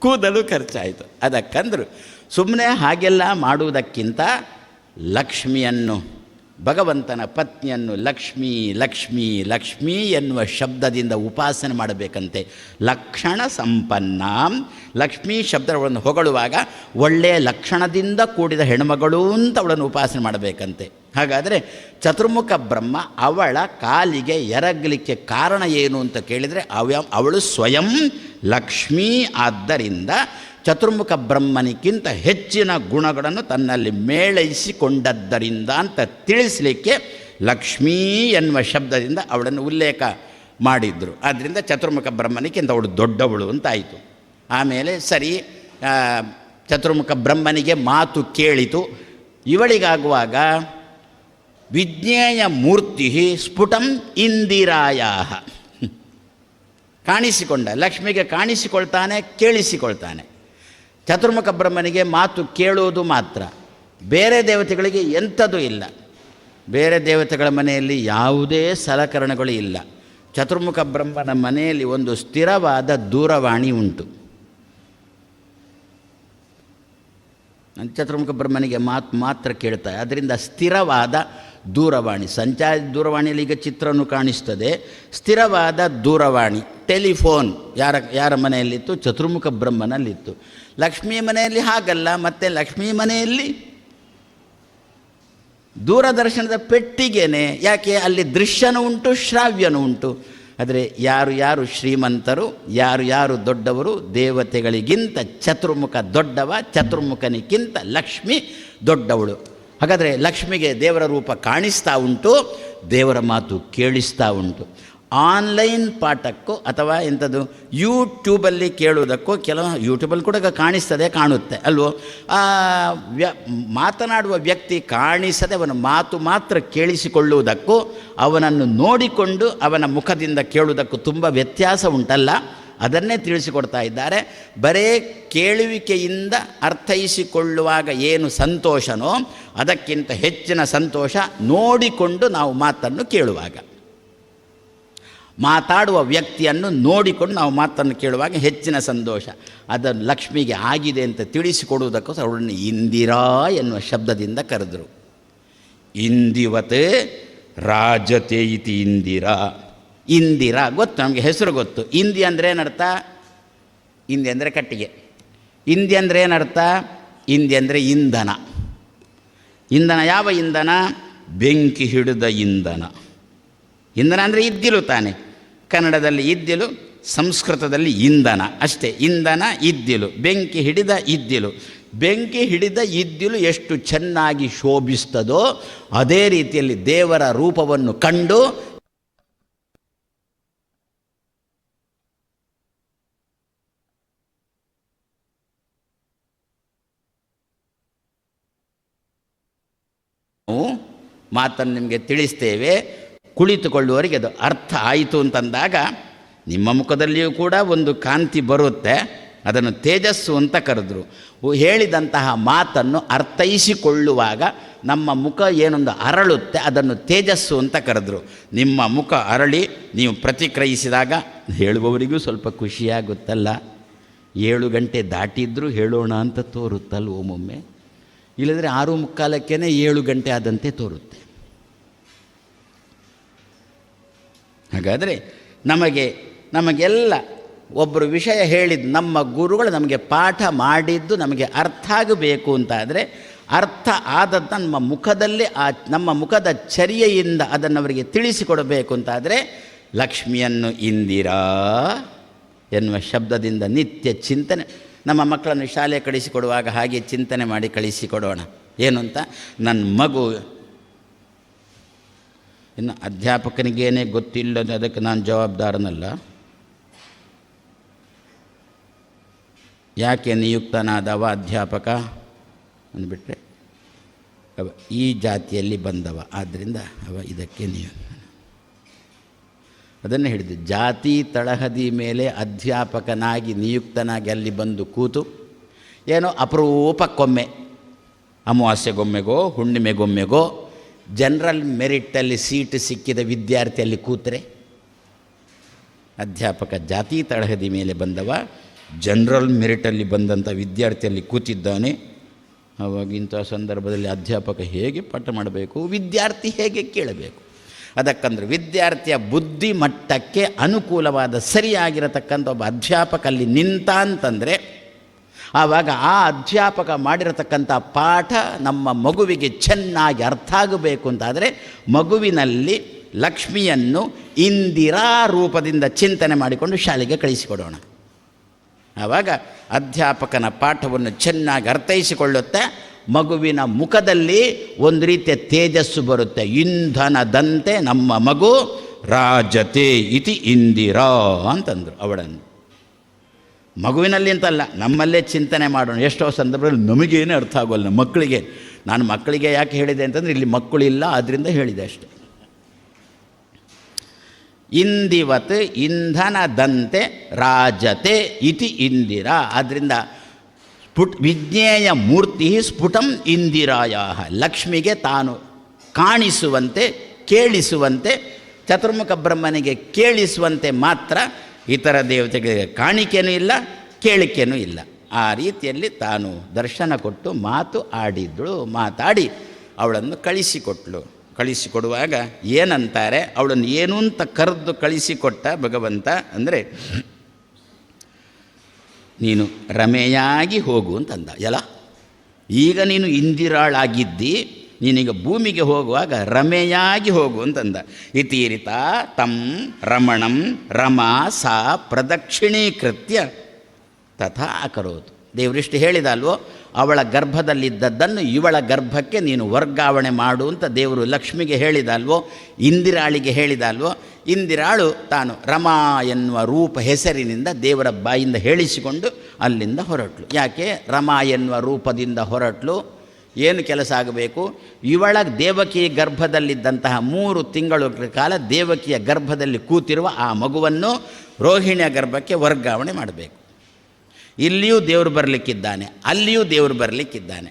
ಕೂದಲು ಖರ್ಚಾಯಿತು. ಅದಕ್ಕಂದ್ರು ಸುಮ್ಮನೆ ಹಾಗೆಲ್ಲ ಮಾಡುವುದಕ್ಕಿಂತ ಲಕ್ಷ್ಮಿಯನ್ನು, ಭಗವಂತನ ಪತ್ನಿಯನ್ನು ಲಕ್ಷ್ಮೀ ಲಕ್ಷ್ಮೀ ಲಕ್ಷ್ಮೀ ಎನ್ನುವ ಶಬ್ದದಿಂದ ಉಪಾಸನೆ ಮಾಡಬೇಕಂತೆ. ಲಕ್ಷಣ ಸಂಪನ್ನ, ಲಕ್ಷ್ಮೀ ಶಬ್ದಗಳನ್ನು ಹೊಗಳುವಾಗ ಒಳ್ಳೆಯ ಲಕ್ಷಣದಿಂದ ಕೂಡಿದ ಹೆಣ್ಮಗಳು ಅಂತ ಅವಳನ್ನು ಉಪಾಸನೆ ಮಾಡಬೇಕಂತೆ. ಹಾಗಾದರೆ ಚತುರ್ಮುಖ ಬ್ರಹ್ಮ ಅವಳ ಕಾಲಿಗೆ ಎರಗಲಿಕ್ಕೆ ಕಾರಣ ಏನು ಅಂತ ಕೇಳಿದರೆ ಅವಳು ಸ್ವಯಂ ಲಕ್ಷ್ಮೀ. ಆದ್ದರಿಂದ ಚತುರ್ಮುಖ ಬ್ರಹ್ಮನಿಗಿಂತ ಹೆಚ್ಚಿನ ಗುಣಗಳನ್ನು ತನ್ನಲ್ಲಿ ಮೇಳೈಸಿಕೊಂಡದ್ದರಿಂದ ಅಂತ ತಿಳಿಸಲಿಕ್ಕೆ ಲಕ್ಷ್ಮೀ ಎನ್ನುವ ಶಬ್ದದಿಂದ ಅವಳನ್ನು ಉಲ್ಲೇಖ ಮಾಡಿದ್ರು. ಆದ್ದರಿಂದ ಚತುರ್ಮುಖ ಬ್ರಹ್ಮನಿಗಿಂತ ಅವಳು ದೊಡ್ಡವಳು ಅಂತಾಯಿತು. ಆಮೇಲೆ ಸರಿ, ಚತುರ್ಮುಖ ಬ್ರಹ್ಮನಿಗೆ ಮಾತು ಕೇಳಿತು. ಇವಳಿಗಾಗುವಾಗ ವಿಜ್ಞೇಯ ಮೂರ್ತಿ ಸ್ಫುಟಂ ಇಂದಿರಾಯ, ಕಾಣಿಸಿಕೊಂಡ ಲಕ್ಷ್ಮಿಗೆ ಕಾಣಿಸಿಕೊಳ್ತಾನೆ, ಕೇಳಿಸಿಕೊಳ್ತಾನೆ. ಚತುರ್ಮುಖ ಬ್ರಹ್ಮನಿಗೆ ಮಾತು ಕೇಳುವುದು ಮಾತ್ರ, ಬೇರೆ ದೇವತೆಗಳಿಗೆ ಎಂಥದೂ ಇಲ್ಲ. ಬೇರೆ ದೇವತೆಗಳ ಮನೆಯಲ್ಲಿ ಯಾವುದೇ ಸಲಕರಣೆಗಳು ಇಲ್ಲ. ಚತುರ್ಮುಖ ಬ್ರಹ್ಮನ ಮನೆಯಲ್ಲಿ ಒಂದು ಸ್ಥಿರವಾದ ದೂರವಾಣಿ ಉಂಟು. ಚತುರ್ಮುಖ ಬ್ರಹ್ಮನಿಗೆ ಮಾತ್ರ ಕೇಳ್ತಾರೆ. ಅದರಿಂದ ಸ್ಥಿರವಾದ ದೂರವಾಣಿ, ಸಂಚಾರಿ ದೂರವಾಣಿಯಲ್ಲಿ ಈಗ ಚಿತ್ರನೂ ಕಾಣಿಸ್ತದೆ. ಸ್ಥಿರವಾದ ದೂರವಾಣಿ ಟೆಲಿಫೋನ್ ಯಾರ ಮನೆಯಲ್ಲಿತ್ತು? ಚತುರ್ಮುಖ ಬ್ರಹ್ಮನಲ್ಲಿತ್ತು. ಲಕ್ಷ್ಮೀ ಮನೆಯಲ್ಲಿ ಹಾಗಲ್ಲ. ಮತ್ತು ಲಕ್ಷ್ಮೀ ಮನೆಯಲ್ಲಿ ದೂರದರ್ಶನದ ಪೆಟ್ಟಿಗೆನೇ. ಯಾಕೆ? ಅಲ್ಲಿ ದೃಶ್ಯನೂ ಉಂಟು, ಶ್ರಾವ್ಯನೂ ಉಂಟು. ಆದರೆ ಯಾರು ಶ್ರೀಮಂತರು, ಯಾರು ದೊಡ್ಡವರು? ದೇವತೆಗಳಿಗಿಂತ ಚತುರ್ಮುಖ ದೊಡ್ಡವ, ಚತುರ್ಮುಖನಿಗಿಂತ ಲಕ್ಷ್ಮಿ ದೊಡ್ಡವಳು. ಹಾಗಾದರೆ ಲಕ್ಷ್ಮಿಗೆ ದೇವರ ರೂಪ ಕಾಣಿಸ್ತಾ ಉಂಟು, ದೇವರ ಮಾತು ಕೇಳಿಸ್ತಾ ಉಂಟು. ಆನ್ಲೈನ್ ಪಾಠಕ್ಕೂ ಅಥವಾ ಎಂಥದ್ದು ಯೂಟ್ಯೂಬಲ್ಲಿ ಕೇಳುವುದಕ್ಕೂ ಯೂಟ್ಯೂಬಲ್ಲಿ ಕೂಡ ಕಾಣುತ್ತೆ ಅಲ್ವೋ? ಮಾತನಾಡುವ ವ್ಯಕ್ತಿ ಕಾಣಿಸದೆ ಅವನ ಮಾತು ಮಾತ್ರ ಕೇಳಿಸಿಕೊಳ್ಳುವುದಕ್ಕೂ ಅವನನ್ನು ನೋಡಿಕೊಂಡು ಅವನ ಮುಖದಿಂದ ಕೇಳುವುದಕ್ಕೂ ತುಂಬ ವ್ಯತ್ಯಾಸ ಉಂಟಲ್ಲ. ಅದನ್ನೇ ತಿಳಿಸಿಕೊಡ್ತಾ ಇದ್ದಾರೆ. ಬರೇ ಕೇಳುವಿಕೆಯಿಂದ ಅರ್ಥೈಸಿಕೊಳ್ಳುವಾಗ ಏನು ಸಂತೋಷನೋ ಅದಕ್ಕಿಂತ ಹೆಚ್ಚಿನ ಸಂತೋಷ ನೋಡಿಕೊಂಡು ನಾವು ಮಾತನ್ನು ಕೇಳುವಾಗ. ಮಾತಾಡುವ ವ್ಯಕ್ತಿಯನ್ನು ನೋಡಿಕೊಂಡು ನಾವು ಮಾತನ್ನು ಕೇಳುವಾಗ ಹೆಚ್ಚಿನ ಸಂತೋಷ. ಅದನ್ನು ಲಕ್ಷ್ಮಿಗೆ ಆಗಿದೆ ಅಂತ ತಿಳಿಸಿಕೊಡುವುದಕ್ಕೋಸ್ಕರ ಅವಳನ್ನು ಇಂದಿರಾ ಎನ್ನುವ ಶಬ್ದದಿಂದ ಕರೆದರು. ಇಂದಿವತ್ ರಾಜತೆ ಇತಿ ಇಂದಿರಾ. ಇಂದಿರಾ ಗೊತ್ತು ನಮಗೆ, ಹೆಸರು ಗೊತ್ತು. ಇಂದಿ ಅಂದರೆ ಏನರ್ಥ? ಇಂದಿ ಅಂದರೆ ಕಟ್ಟಿಗೆ. ಇಂದಿ ಅಂದರೆ ಏನರ್ಥ? ಇಂದಿ ಅಂದರೆ ಇಂಧನ. ಇಂಧನ ಯಾವ ಇಂಧನ? ಬೆಂಕಿ ಹಿಡಿದ ಇಂಧನ. ಇಂಧನ ಅಂದರೆ ಇದ್ದಿಲು ತಾನೆ. ಕನ್ನಡದಲ್ಲಿ ಇದ್ದಿಲು, ಸಂಸ್ಕೃತದಲ್ಲಿ ಇಂಧನ ಅಷ್ಟೇ. ಇಂಧನ, ಇದ್ದಿಲು, ಬೆಂಕಿ ಹಿಡಿದ ಇದ್ದಿಲು. ಬೆಂಕಿ ಹಿಡಿದ ಇದ್ದಿಲು ಎಷ್ಟು ಚೆನ್ನಾಗಿ ಶೋಭಿಸ್ತದೋ ಅದೇ ರೀತಿಯಲ್ಲಿ ದೇವರ ರೂಪವನ್ನು ಕಂಡು ಮಾತನ್ನು ನಿಮಗೆ ತಿಳಿಸ್ತೇವೆ. ಕುಳಿತುಕೊಳ್ಳುವವರಿಗೆ ಅದು ಅರ್ಥ ಆಯಿತು ಅಂತಂದಾಗ ನಿಮ್ಮ ಮುಖದಲ್ಲಿಯೂ ಕೂಡ ಒಂದು ಕಾಂತಿ ಬರುತ್ತೆ. ಅದನ್ನು ತೇಜಸ್ಸು ಅಂತ ಕರೆದರು. ಹೇಳಿದಂತಹ ಮಾತನ್ನು ಅರ್ಥೈಸಿಕೊಳ್ಳುವಾಗ ನಮ್ಮ ಮುಖ ಏನೊಂದು ಅರಳುತ್ತೆ, ಅದನ್ನು ತೇಜಸ್ಸು ಅಂತ ಕರೆದರು. ನಿಮ್ಮ ಮುಖ ಅರಳಿ ನೀವು ಪ್ರತಿಕ್ರಿಯಿಸಿದಾಗ ಹೇಳುವವರಿಗೂ ಸ್ವಲ್ಪ ಖುಷಿಯಾಗುತ್ತಲ್ಲ. 7 ಗಂಟೆ ದಾಟಿದ್ರೂ ಹೇಳೋಣ ಅಂತ ತೋರುತ್ತಲ್ಲ ಒಮ್ಮೊಮ್ಮೆ. ಇಲ್ಲದ್ರೆ 6:45 7 ಗಂಟೆ ಆದಂತೆ ತೋರುತ್ತೆ. ಹಾಗಾದರೆ ನಮಗೆಲ್ಲ ಒಬ್ಬರು ವಿಷಯ ಹೇಳಿದ್ದು, ನಮ್ಮ ಗುರುಗಳು ನಮಗೆ ಪಾಠ ಮಾಡಿದ್ದು ನಮಗೆ ಅರ್ಥ ಆಗಬೇಕು ಅಂತಾದರೆ, ಅರ್ಥ ಆದದ್ದು ನಮ್ಮ ಮುಖದಲ್ಲಿ ನಮ್ಮ ಮುಖದ ಚರ್ಯೆಯಿಂದ ಅದನ್ನು ಅವರಿಗೆ ತಿಳಿಸಿಕೊಡಬೇಕು ಅಂತಾದರೆ ಲಕ್ಷ್ಮಿಯನ್ನು ಇಂದಿರಾ ಎನ್ನುವ ಶಬ್ದದಿಂದ ನಿತ್ಯ ಚಿಂತನೆ. ನಮ್ಮ ಮಕ್ಕಳನ್ನು ಶಾಲೆ ಕಳಿಸಿಕೊಡುವಾಗ ಹಾಗೆ ಚಿಂತನೆ ಮಾಡಿ ಕಳಿಸಿಕೊಡೋಣ. ಏನು ಅಂತ, ನನ್ನ ಮಗು ಇನ್ನು ಅಧ್ಯಾಪಕನಿಗೇನೇ ಗೊತ್ತಿಲ್ಲದ ಅದಕ್ಕೆ ನಾನು ಜವಾಬ್ದಾರನಲ್ಲ. ಯಾಕೆ ನಿಯುಕ್ತನಾದವ ಅಧ್ಯಾಪಕ ಅಂದ್ಬಿಟ್ರೆ ಅವ ಈ ಜಾತಿಯಲ್ಲಿ ಬಂದವ, ಆದ್ದರಿಂದ ಅವ ಇದಕ್ಕೆ ಅದನ್ನು ಹೇಳಿದ್ದು. ಜಾತಿ ತಳಹದಿ ಮೇಲೆ ಅಧ್ಯಾಪಕನಾಗಿ ನಿಯುಕ್ತನಾಗಿ ಅಲ್ಲಿ ಬಂದು ಕೂತು ಏನೋ ಅಪರೂಪಕ್ಕೊಮ್ಮೆ, ಅಮಾವಾಸ್ಯೆಗೊಮ್ಮೆಗೋ ಹುಣ್ಣಿಮೆಗೊಮ್ಮೆಗೋ ಜನರಲ್ ಮೆರಿಟಲ್ಲಿ ಸೀಟು ಸಿಕ್ಕಿದ ವಿದ್ಯಾರ್ಥಿಯಲ್ಲಿ ಕೂತರೆ, ಅಧ್ಯಾಪಕ ಜಾತಿ ತಳಹದಿ ಮೇಲೆ ಬಂದವ ಜನರಲ್ ಮೆರಿಟಲ್ಲಿ ಬಂದಂಥ ವಿದ್ಯಾರ್ಥಿಯಲ್ಲಿ ಕೂತಿದ್ದಾನೆ. ಆವಾಗಿಂಥ ಸಂದರ್ಭದಲ್ಲಿ ಅಧ್ಯಾಪಕ ಹೇಗೆ ಪಾಠ ಮಾಡಬೇಕು, ವಿದ್ಯಾರ್ಥಿ ಹೇಗೆ ಕೇಳಬೇಕು? ಅದಕ್ಕಂದ್ರೆ ವಿದ್ಯಾರ್ಥಿಯ ಬುದ್ಧಿ ಮಟ್ಟಕ್ಕೆ ಅನುಕೂಲವಾದ ಸರಿಯಾಗಿರತಕ್ಕಂಥ ಒಬ್ಬ ಅಧ್ಯಾಪಕ ಅಲ್ಲಿ ನಿಂತ ಅಂತಂದರೆ ಆವಾಗ ಆ ಅಧ್ಯಾಪಕ ಮಾಡಿರತಕ್ಕಂಥ ಪಾಠ ನಮ್ಮ ಮಗುವಿಗೆ ಚೆನ್ನಾಗಿ ಅರ್ಥ ಆಗಬೇಕು ಅಂತಾದರೆ ಮಗುವಿನಲ್ಲಿ ಲಕ್ಷ್ಮಿಯನ್ನು ಇಂದಿರಾ ರೂಪದಿಂದ ಚಿಂತನೆ ಮಾಡಿಕೊಂಡು ಶಾಲೆಗೆ ಕಳಿಸಿಕೊಡೋಣ. ಆವಾಗ ಅಧ್ಯಾಪಕನ ಪಾಠವನ್ನು ಚೆನ್ನಾಗಿ ಅರ್ಥೈಸಿಕೊಳ್ಳುತ್ತೆ. ಮಗುವಿನ ಮುಖದಲ್ಲಿ ಒಂದು ರೀತಿಯ ತೇಜಸ್ಸು ಬರುತ್ತೆ. ಇಂಧನದಂತೆ ನಮ್ಮ ಮಗು ರಾಜತೆ ಇತಿ ಇಂದಿರಾ ಅಂತಂದರು ಅವಳನ್ನು. ಮಗುವಿನಲ್ಲಿ ಅಂತಲ್ಲ, ನಮ್ಮಲ್ಲೇ ಚಿಂತನೆ ಮಾಡೋಣ. ಎಷ್ಟೋ ಸಂದರ್ಭದಲ್ಲಿ ನಮಗೇನೇ ಅರ್ಥ ಆಗೋಲ್ಲ, ಮಕ್ಕಳಿಗೆ. ನಾನು ಮಕ್ಕಳಿಗೆ ಯಾಕೆ ಹೇಳಿದೆ ಅಂತಂದರೆ ಇಲ್ಲಿ ಮಕ್ಕಳಿಲ್ಲ, ಆದ್ದರಿಂದ ಹೇಳಿದೆ ಅಷ್ಟೆ. ಇಂದಿವತ್ ಇಂಧನದಂತೆ ರಾಜತೆ ಇತಿ ಇಂದಿರಾ. ಆದ್ದರಿಂದ ವಿಜ್ಞೇಯ ಮೂರ್ತಿ ಸ್ಫುಟಂ ಇಂದಿರಾಯ. ಲಕ್ಷ್ಮಿಗೆ ತಾನು ಕಾಣಿಸುವಂತೆ, ಕೇಳಿಸುವಂತೆ ಚತುರ್ಮುಖ ಬ್ರಹ್ಮನಿಗೆ ಕೇಳಿಸುವಂತೆ ಮಾತ್ರ, ಇತರ ದೇವತೆಗಳಿಗೆ ಕಾಣಿಕೆಯೂ ಇಲ್ಲ, ಕೇಳಿಕೆಯೂ ಇಲ್ಲ. ಆ ರೀತಿಯಲ್ಲಿ ತಾನು ದರ್ಶನ ಕೊಟ್ಟು ಮಾತಾಡಿ ಅವಳನ್ನು ಕಳಿಸಿಕೊಡುವಾಗ ಏನಂತಾರೆ, ಅವಳನ್ನು ಏನು ಅಂತ ಕರೆದು ಕಳಿಸಿಕೊಟ್ಟ ಭಗವಂತ ಅಂದರೆ, ನೀನು ರಮೆಯಾಗಿ ಹೋಗು ಅಂತಂದ. ಈಗ ನೀನು ಇಂದಿರಾಳಾಗಿದ್ದಿ, ನೀನೀಗ ಭೂಮಿಗೆ ಹೋಗುವಾಗ ರಮೆಯಾಗಿ ಹೋಗು ಅಂತಂದ. ಇತೀರಿತ ತಂ ರಮಣಂ ರಮಾ ಸಾ ಪ್ರದಕ್ಷಿಣೀಕೃತ್ಯ ತಥಾ ಅಕರೋತು. ದೇವರಿಷ್ಟು ಹೇಳಿದ ಅಲ್ವೋ, ಅವಳ ಗರ್ಭದಲ್ಲಿದ್ದದ್ದನ್ನು ಇವಳ ಗರ್ಭಕ್ಕೆ ನೀನು ವರ್ಗಾವಣೆ ಮಾಡು ಅಂತ ದೇವರು ಲಕ್ಷ್ಮಿಗೆ ಹೇಳಿದ ಅಲ್ವೋ, ಇಂದಿರಾಳಿಗೆ ಹೇಳಿದ ಅಲ್ವೋ. ಇಂದಿರಾಳು ತಾನು ರಮಾ ಎನ್ನುವ ರೂಪ ಹೆಸರಿನಿಂದ ದೇವರ ಬಾಯಿಂದ ಹೇಳಿಸಿಕೊಂಡು ಅಲ್ಲಿಂದ ಹೊರಟ್ಲು. ಯಾಕೆ ರಮಾ ಎನ್ನುವ ರೂಪದಿಂದ ಹೊರಟ್ಲು? ಏನು ಕೆಲಸ ಆಗಬೇಕು? ಇವಳ ದೇವಕಿ ಗರ್ಭದಲ್ಲಿದ್ದಂತಹ 3 ತಿಂಗಳ ಕಾಲ ದೇವಕಿಯ ಗರ್ಭದಲ್ಲಿ ಕೂತಿರುವ ಆ ಮಗುವನ್ನು ರೋಹಿಣಿಯ ಗರ್ಭಕ್ಕೆ ವರ್ಗಾವಣೆ ಮಾಡಬೇಕು. ಇಲ್ಲಿಯೂ ದೇವರು ಬರಲಿಕ್ಕಿದ್ದಾನೆ, ಅಲ್ಲಿಯೂ ದೇವರು ಬರಲಿಕ್ಕಿದ್ದಾನೆ.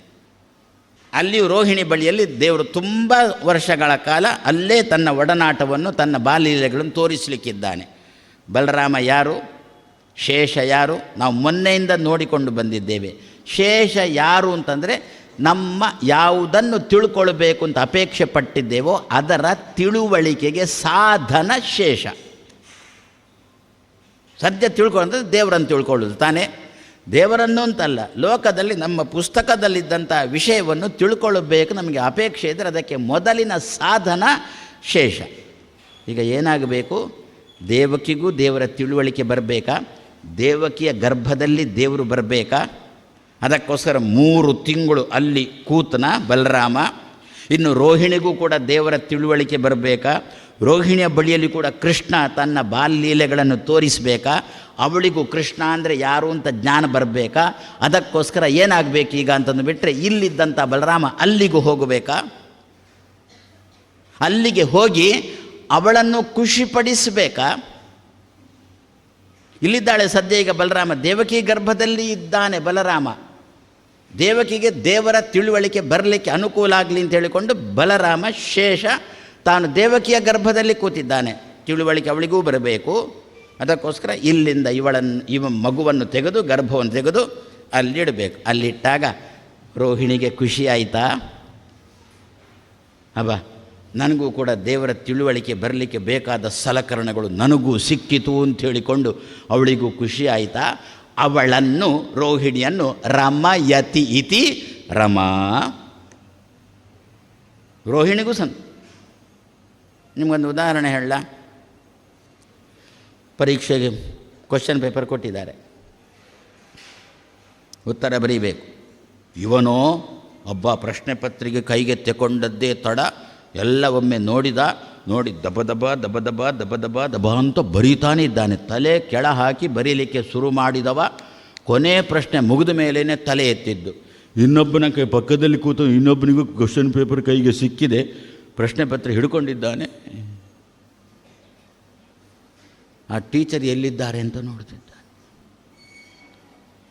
ಅಲ್ಲಿಯೂ ರೋಹಿಣಿ ಬಳಿಯಲ್ಲಿ ದೇವರು ತುಂಬ ವರ್ಷಗಳ ಕಾಲ ಅಲ್ಲೇ ತನ್ನ ಒಡನಾಟವನ್ನು, ತನ್ನ ಬಾಲ್ಯಗಳನ್ನು ತೋರಿಸಲಿಕ್ಕಿದ್ದಾನೆ. ಬಲರಾಮ ಯಾರು? ಶೇಷ ಯಾರು? ನಾವು ಮೊನ್ನೆಯಿಂದ ನೋಡಿಕೊಂಡು ಬಂದಿದ್ದೇವೆ. ಶೇಷ ಯಾರು ಅಂತಂದರೆ, ನಮ್ಮ ಯಾವುದನ್ನು ತಿಳ್ಕೊಳ್ಬೇಕು ಅಂತ ಅಪೇಕ್ಷೆ ಪಟ್ಟಿದ್ದೇವೋ ಅದರ ತಿಳುವಳಿಕೆಗೆ ಸಾಧನ ಶೇಷ. ಸದ್ಯ ತಿಳ್ಕೊಂಡ್ರೆ ದೇವರನ್ನು ತಿಳ್ಕೊಳ್ಳೋದು ತಾನೇ. ದೇವರನ್ನು ಅಂತಲ್ಲ, ಲೋಕದಲ್ಲಿ ನಮ್ಮ ಪುಸ್ತಕದಲ್ಲಿದ್ದಂಥ ವಿಷಯವನ್ನು ತಿಳ್ಕೊಳ್ಳಬೇಕು ನಮಗೆ ಅಪೇಕ್ಷೆ ಇದ್ದರೆ ಅದಕ್ಕೆ ಮೊದಲಿನ ಸಾಧನ ಶೇಷ. ಈಗ ಏನಾಗಬೇಕು? ದೇವಕಿಗೂ ದೇವರ ತಿಳುವಳಿಕೆ ಬರಬೇಕಾ? ದೇವಕಿಯ ಗರ್ಭದಲ್ಲಿ ದೇವರು ಬರಬೇಕಾ? ಅದಕ್ಕೋಸ್ಕರ 3 ತಿಂಗಳು ಅಲ್ಲಿ ಕೂತನ ಬಲರಾಮ. ಇನ್ನು ರೋಹಿಣಿಗೂ ಕೂಡ ದೇವರ ತಿಳುವಳಿಕೆ ಬರಬೇಕಾ? ರೋಹಿಣಿಯ ಬಳಿಯಲ್ಲಿ ಕೂಡ ಕೃಷ್ಣ ತನ್ನ ಬಾಲ್ಯಲೀಲೆಗಳನ್ನು ತೋರಿಸಬೇಕಾ? ಅವಳಿಗೂ ಕೃಷ್ಣ ಅಂದರೆ ಯಾರು ಅಂತ ಜ್ಞಾನ ಬರಬೇಕಾ? ಅದಕ್ಕೋಸ್ಕರ ಏನಾಗಬೇಕು ಈಗ ಅಂತಂದು ಬಿಟ್ಟರೆ, ಇಲ್ಲಿದ್ದಂಥ ಬಲರಾಮ ಅಲ್ಲಿಗೂ ಹೋಗಬೇಕಾ? ಅಲ್ಲಿಗೆ ಹೋಗಿ ಅವಳನ್ನು ಖುಷಿಪಡಿಸಬೇಕಾ? ಇಲ್ಲಿದ್ದಾಳೆ ಸದ್ಯ ಈಗ ಬಲರಾಮ, ದೇವಕಿ ಗರ್ಭದಲ್ಲಿ ಇದ್ದಾನೆ ಬಲರಾಮ. ದೇವಕಿಗೆ ದೇವರ ತಿಳುವಳಿಕೆ ಬರಲಿಕ್ಕೆ ಅನುಕೂಲ ಆಗಲಿ ಅಂತ ಹೇಳಿಕೊಂಡು ಬಲರಾಮ ಶೇಷ ತಾನು ದೇವಕಿಯ ಗರ್ಭದಲ್ಲಿ ಕೂತಿದ್ದಾನೆ. ತಿಳುವಳಿಕೆ ಅವಳಿಗೂ ಬರಬೇಕು. ಅದಕ್ಕೋಸ್ಕರ ಇಲ್ಲಿಂದ ಇವ ಮಗುವನ್ನು ತೆಗೆದು, ಗರ್ಭವನ್ನು ತೆಗೆದು ಅಲ್ಲಿಡಬೇಕು. ಅಲ್ಲಿಟ್ಟಾಗ ರೋಹಿಣಿಗೆ ಖುಷಿ ಆಯಿತಾ? ನನಗೂ ಕೂಡ ದೇವರ ತಿಳುವಳಿಕೆ ಬರಲಿಕ್ಕೆ ಬೇಕಾದ ಸಲಕರಣೆಗಳು ನನಗೂ ಸಿಕ್ಕಿತು ಅಂತ ಹೇಳಿಕೊಂಡು ಅವಳಿಗೂ ಖುಷಿ ಆಯಿತಾ? ಅವಳನ್ನು, ರೋಹಿಣಿಯನ್ನು ರಮಯತಿ ಇತಿ ರಮಾ. ರೋಹಿಣಿಗೂ ನಿಮಗೊಂದು ಉದಾಹರಣೆ ಹೇಳ. ಪರೀಕ್ಷೆಗೆ ಕ್ವಶನ್ ಪೇಪರ್ ಕೊಟ್ಟಿದ್ದಾರೆ, ಉತ್ತರ ಬರೀಬೇಕು. ಇವನೋ ಪ್ರಶ್ನೆ ಪತ್ರಿಕೆ ಕೈಗೆ ತೆಕೊಂಡದ್ದೇ ತಡ, ಎಲ್ಲ ಒಮ್ಮೆ ನೋಡಿ ದಬ ದಬ ಅಂತ ಬರೀತಾನೆ ಇದ್ದಾನೆ. ತಲೆ ಕೆಳ ಹಾಕಿ ಬರೀಲಿಕ್ಕೆ ಶುರು ಮಾಡಿದವ ಕೊನೆ ಪ್ರಶ್ನೆ ಮುಗಿದ ಮೇಲೇ ತಲೆ ಎತ್ತಿದ್ದು. ಇನ್ನೊಬ್ಬನ ಪಕ್ಕದಲ್ಲಿ ಕೂತು ಇನ್ನೊಬ್ಬನಿಗೂ ಕ್ವಶನ್ ಪೇಪರ್ ಕೈಗೆ ಸಿಕ್ಕಿದೆ, ಪ್ರಶ್ನೆ ಪತ್ರ ಹಿಡ್ಕೊಂಡಿದ್ದಾನೆ. ಆ ಟೀಚರ್ ಎಲ್ಲಿದ್ದಾರೆ ಅಂತ ನೋಡ್ತಿದ್ದಾನೆ.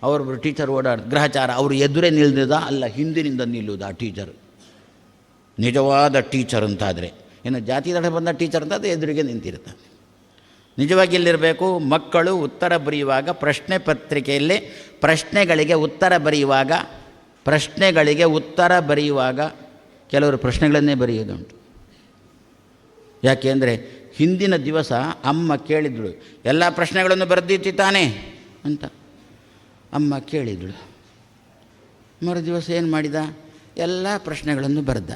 ಅವ್ರೊಬ್ಬರು ಟೀಚರ್ ಗ್ರಹಚಾರ, ಅವರು ಎದುರೇ ನಿಲ್ದಿದ ಅಲ್ಲ, ಹಿಂದಿನಿಂದ ನಿಲ್ಲುವುದು ಆ ಟೀಚರ್. ನಿಜವಾದ ಟೀಚರ್ ಅಂತಾದರೆ, ಇನ್ನು ಜಾತಿ ದಡ ಬಂದ ಟೀಚರ್ ಅಂತ ಅದು ಎದುರಿಗೆ ನಿಂತಿರ್ತಾನೆ. ನಿಜವಾಗಿ ಎಲ್ಲಿರಬೇಕು? ಮಕ್ಕಳು ಉತ್ತರ ಬರೆಯುವಾಗ, ಪ್ರಶ್ನೆ ಪತ್ರಿಕೆಯಲ್ಲಿ ಪ್ರಶ್ನೆಗಳಿಗೆ ಉತ್ತರ ಬರೆಯುವಾಗ ಕೆಲವರು ಪ್ರಶ್ನೆಗಳನ್ನೇ ಬರೆಯೋದುಂಟು. ಯಾಕೆ ಅಂದರೆ ಹಿಂದಿನ ದಿವಸ ಅಮ್ಮ ಕೇಳಿದಳು, ಎಲ್ಲ ಪ್ರಶ್ನೆಗಳನ್ನು ಬರೆದಿತ್ತು ತಾನೇ ಅಂತ ಅಮ್ಮ ಕೇಳಿದಳು. ಮರು ದಿವಸ ಏನು ಮಾಡಿದ? ಎಲ್ಲ ಪ್ರಶ್ನೆಗಳನ್ನು ಬರೆದ.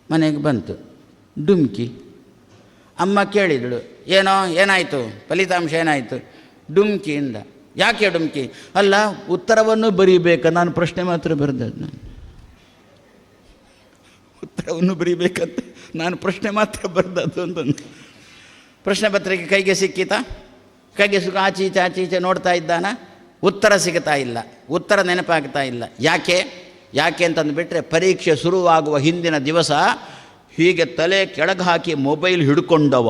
ಮನೆಗೆ ಬಂತು, ಡುಮ್ಕಿ. ಅಮ್ಮ ಕೇಳಿದಳು, ಏನಾಯಿತು ಫಲಿತಾಂಶ ಏನಾಯಿತು? ಡುಮ್ಕಿಯಿಂದ. ಯಾಕೆ ಡುಮ್ಕಿ? ಅಲ್ಲ, ಉತ್ತರವನ್ನು ಬರೀಬೇಕ, ನಾನು ಪ್ರಶ್ನೆ ಮಾತ್ರ ಬರೆದದ್ದು. ನಾನು ಉತ್ತರವನ್ನು ಬರೀಬೇಕಂತ ನಾನು ಪ್ರಶ್ನೆ ಮಾತ್ರ ಬರೆದದ್ದು ಅಂತಂದು. ಪ್ರಶ್ನೆ ಪತ್ರಿಕೆ ಕೈಗೆ ಸಿಕ್ಕಿತಾ? ಕೈಗೆ ಆಚೀಚೆ ನೋಡ್ತಾ ಇದ್ದಾನ, ಉತ್ತರ ಸಿಗ್ತಾ ಇಲ್ಲ, ಉತ್ತರ ನೆನಪಾಗ್ತಾ ಇಲ್ಲ. ಯಾಕೆ ಅಂತಂದುಬಿಟ್ರೆ, ಪರೀಕ್ಷೆ ಶುರುವಾಗುವ ಹಿಂದಿನ ದಿವಸ ಹೀಗೆ ತಲೆ ಕೆಳಗೆ ಹಾಕಿ ಮೊಬೈಲ್ ಹಿಡ್ಕೊಂಡವ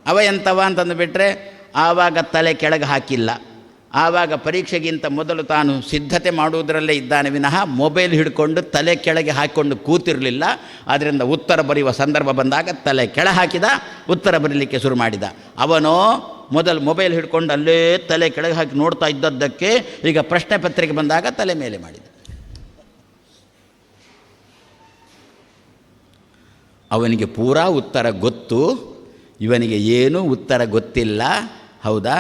ಅವ ಎಂಥವ ಅಂತಂದುಬಿಟ್ರೆ, ಆವಾಗ ತಲೆ ಕೆಳಗೆ ಹಾಕಿಲ್ಲ, ಆವಾಗ ಪರೀಕ್ಷೆಗಿಂತ ಮೊದಲು ತಾನು ಸಿದ್ಧತೆ ಮಾಡುವುದರಲ್ಲೇ ಇದ್ದಾನೆ ವಿನಃ ಮೊಬೈಲ್ ಹಿಡ್ಕೊಂಡು ತಲೆ ಕೆಳಗೆ ಹಾಕಿಕೊಂಡು ಕೂತಿರಲಿಲ್ಲ. ಆದ್ದರಿಂದ ಉತ್ತರ ಬರೆಯುವ ಸಂದರ್ಭ ಬಂದಾಗ ತಲೆ ಕೆಳ ಹಾಕಿದ, ಉತ್ತರ ಬರೀಲಿಕ್ಕೆ ಶುರು ಮಾಡಿದ. ಅವನೋ ಮೊದಲು ಮೊಬೈಲ್ ಹಿಡ್ಕೊಂಡು ಅಲ್ಲೇ ತಲೆ ಕೆಳಗೆ ಹಾಕಿ ನೋಡ್ತಾ ಇದ್ದದ್ದಕ್ಕೆ ಈಗ ಪ್ರಶ್ನೆ ಪತ್ರಿಕೆ ಬಂದಾಗ ತಲೆ ಮೇಲೆ ಮಾಡಿದ. ಅವನಿಗೆ ಪೂರಾ ಉತ್ತರ ಗೊತ್ತು, ಇವನಿಗೆ ಏನೂ ಉತ್ತರ ಗೊತ್ತಿಲ್ಲ. ಹೌದಾ?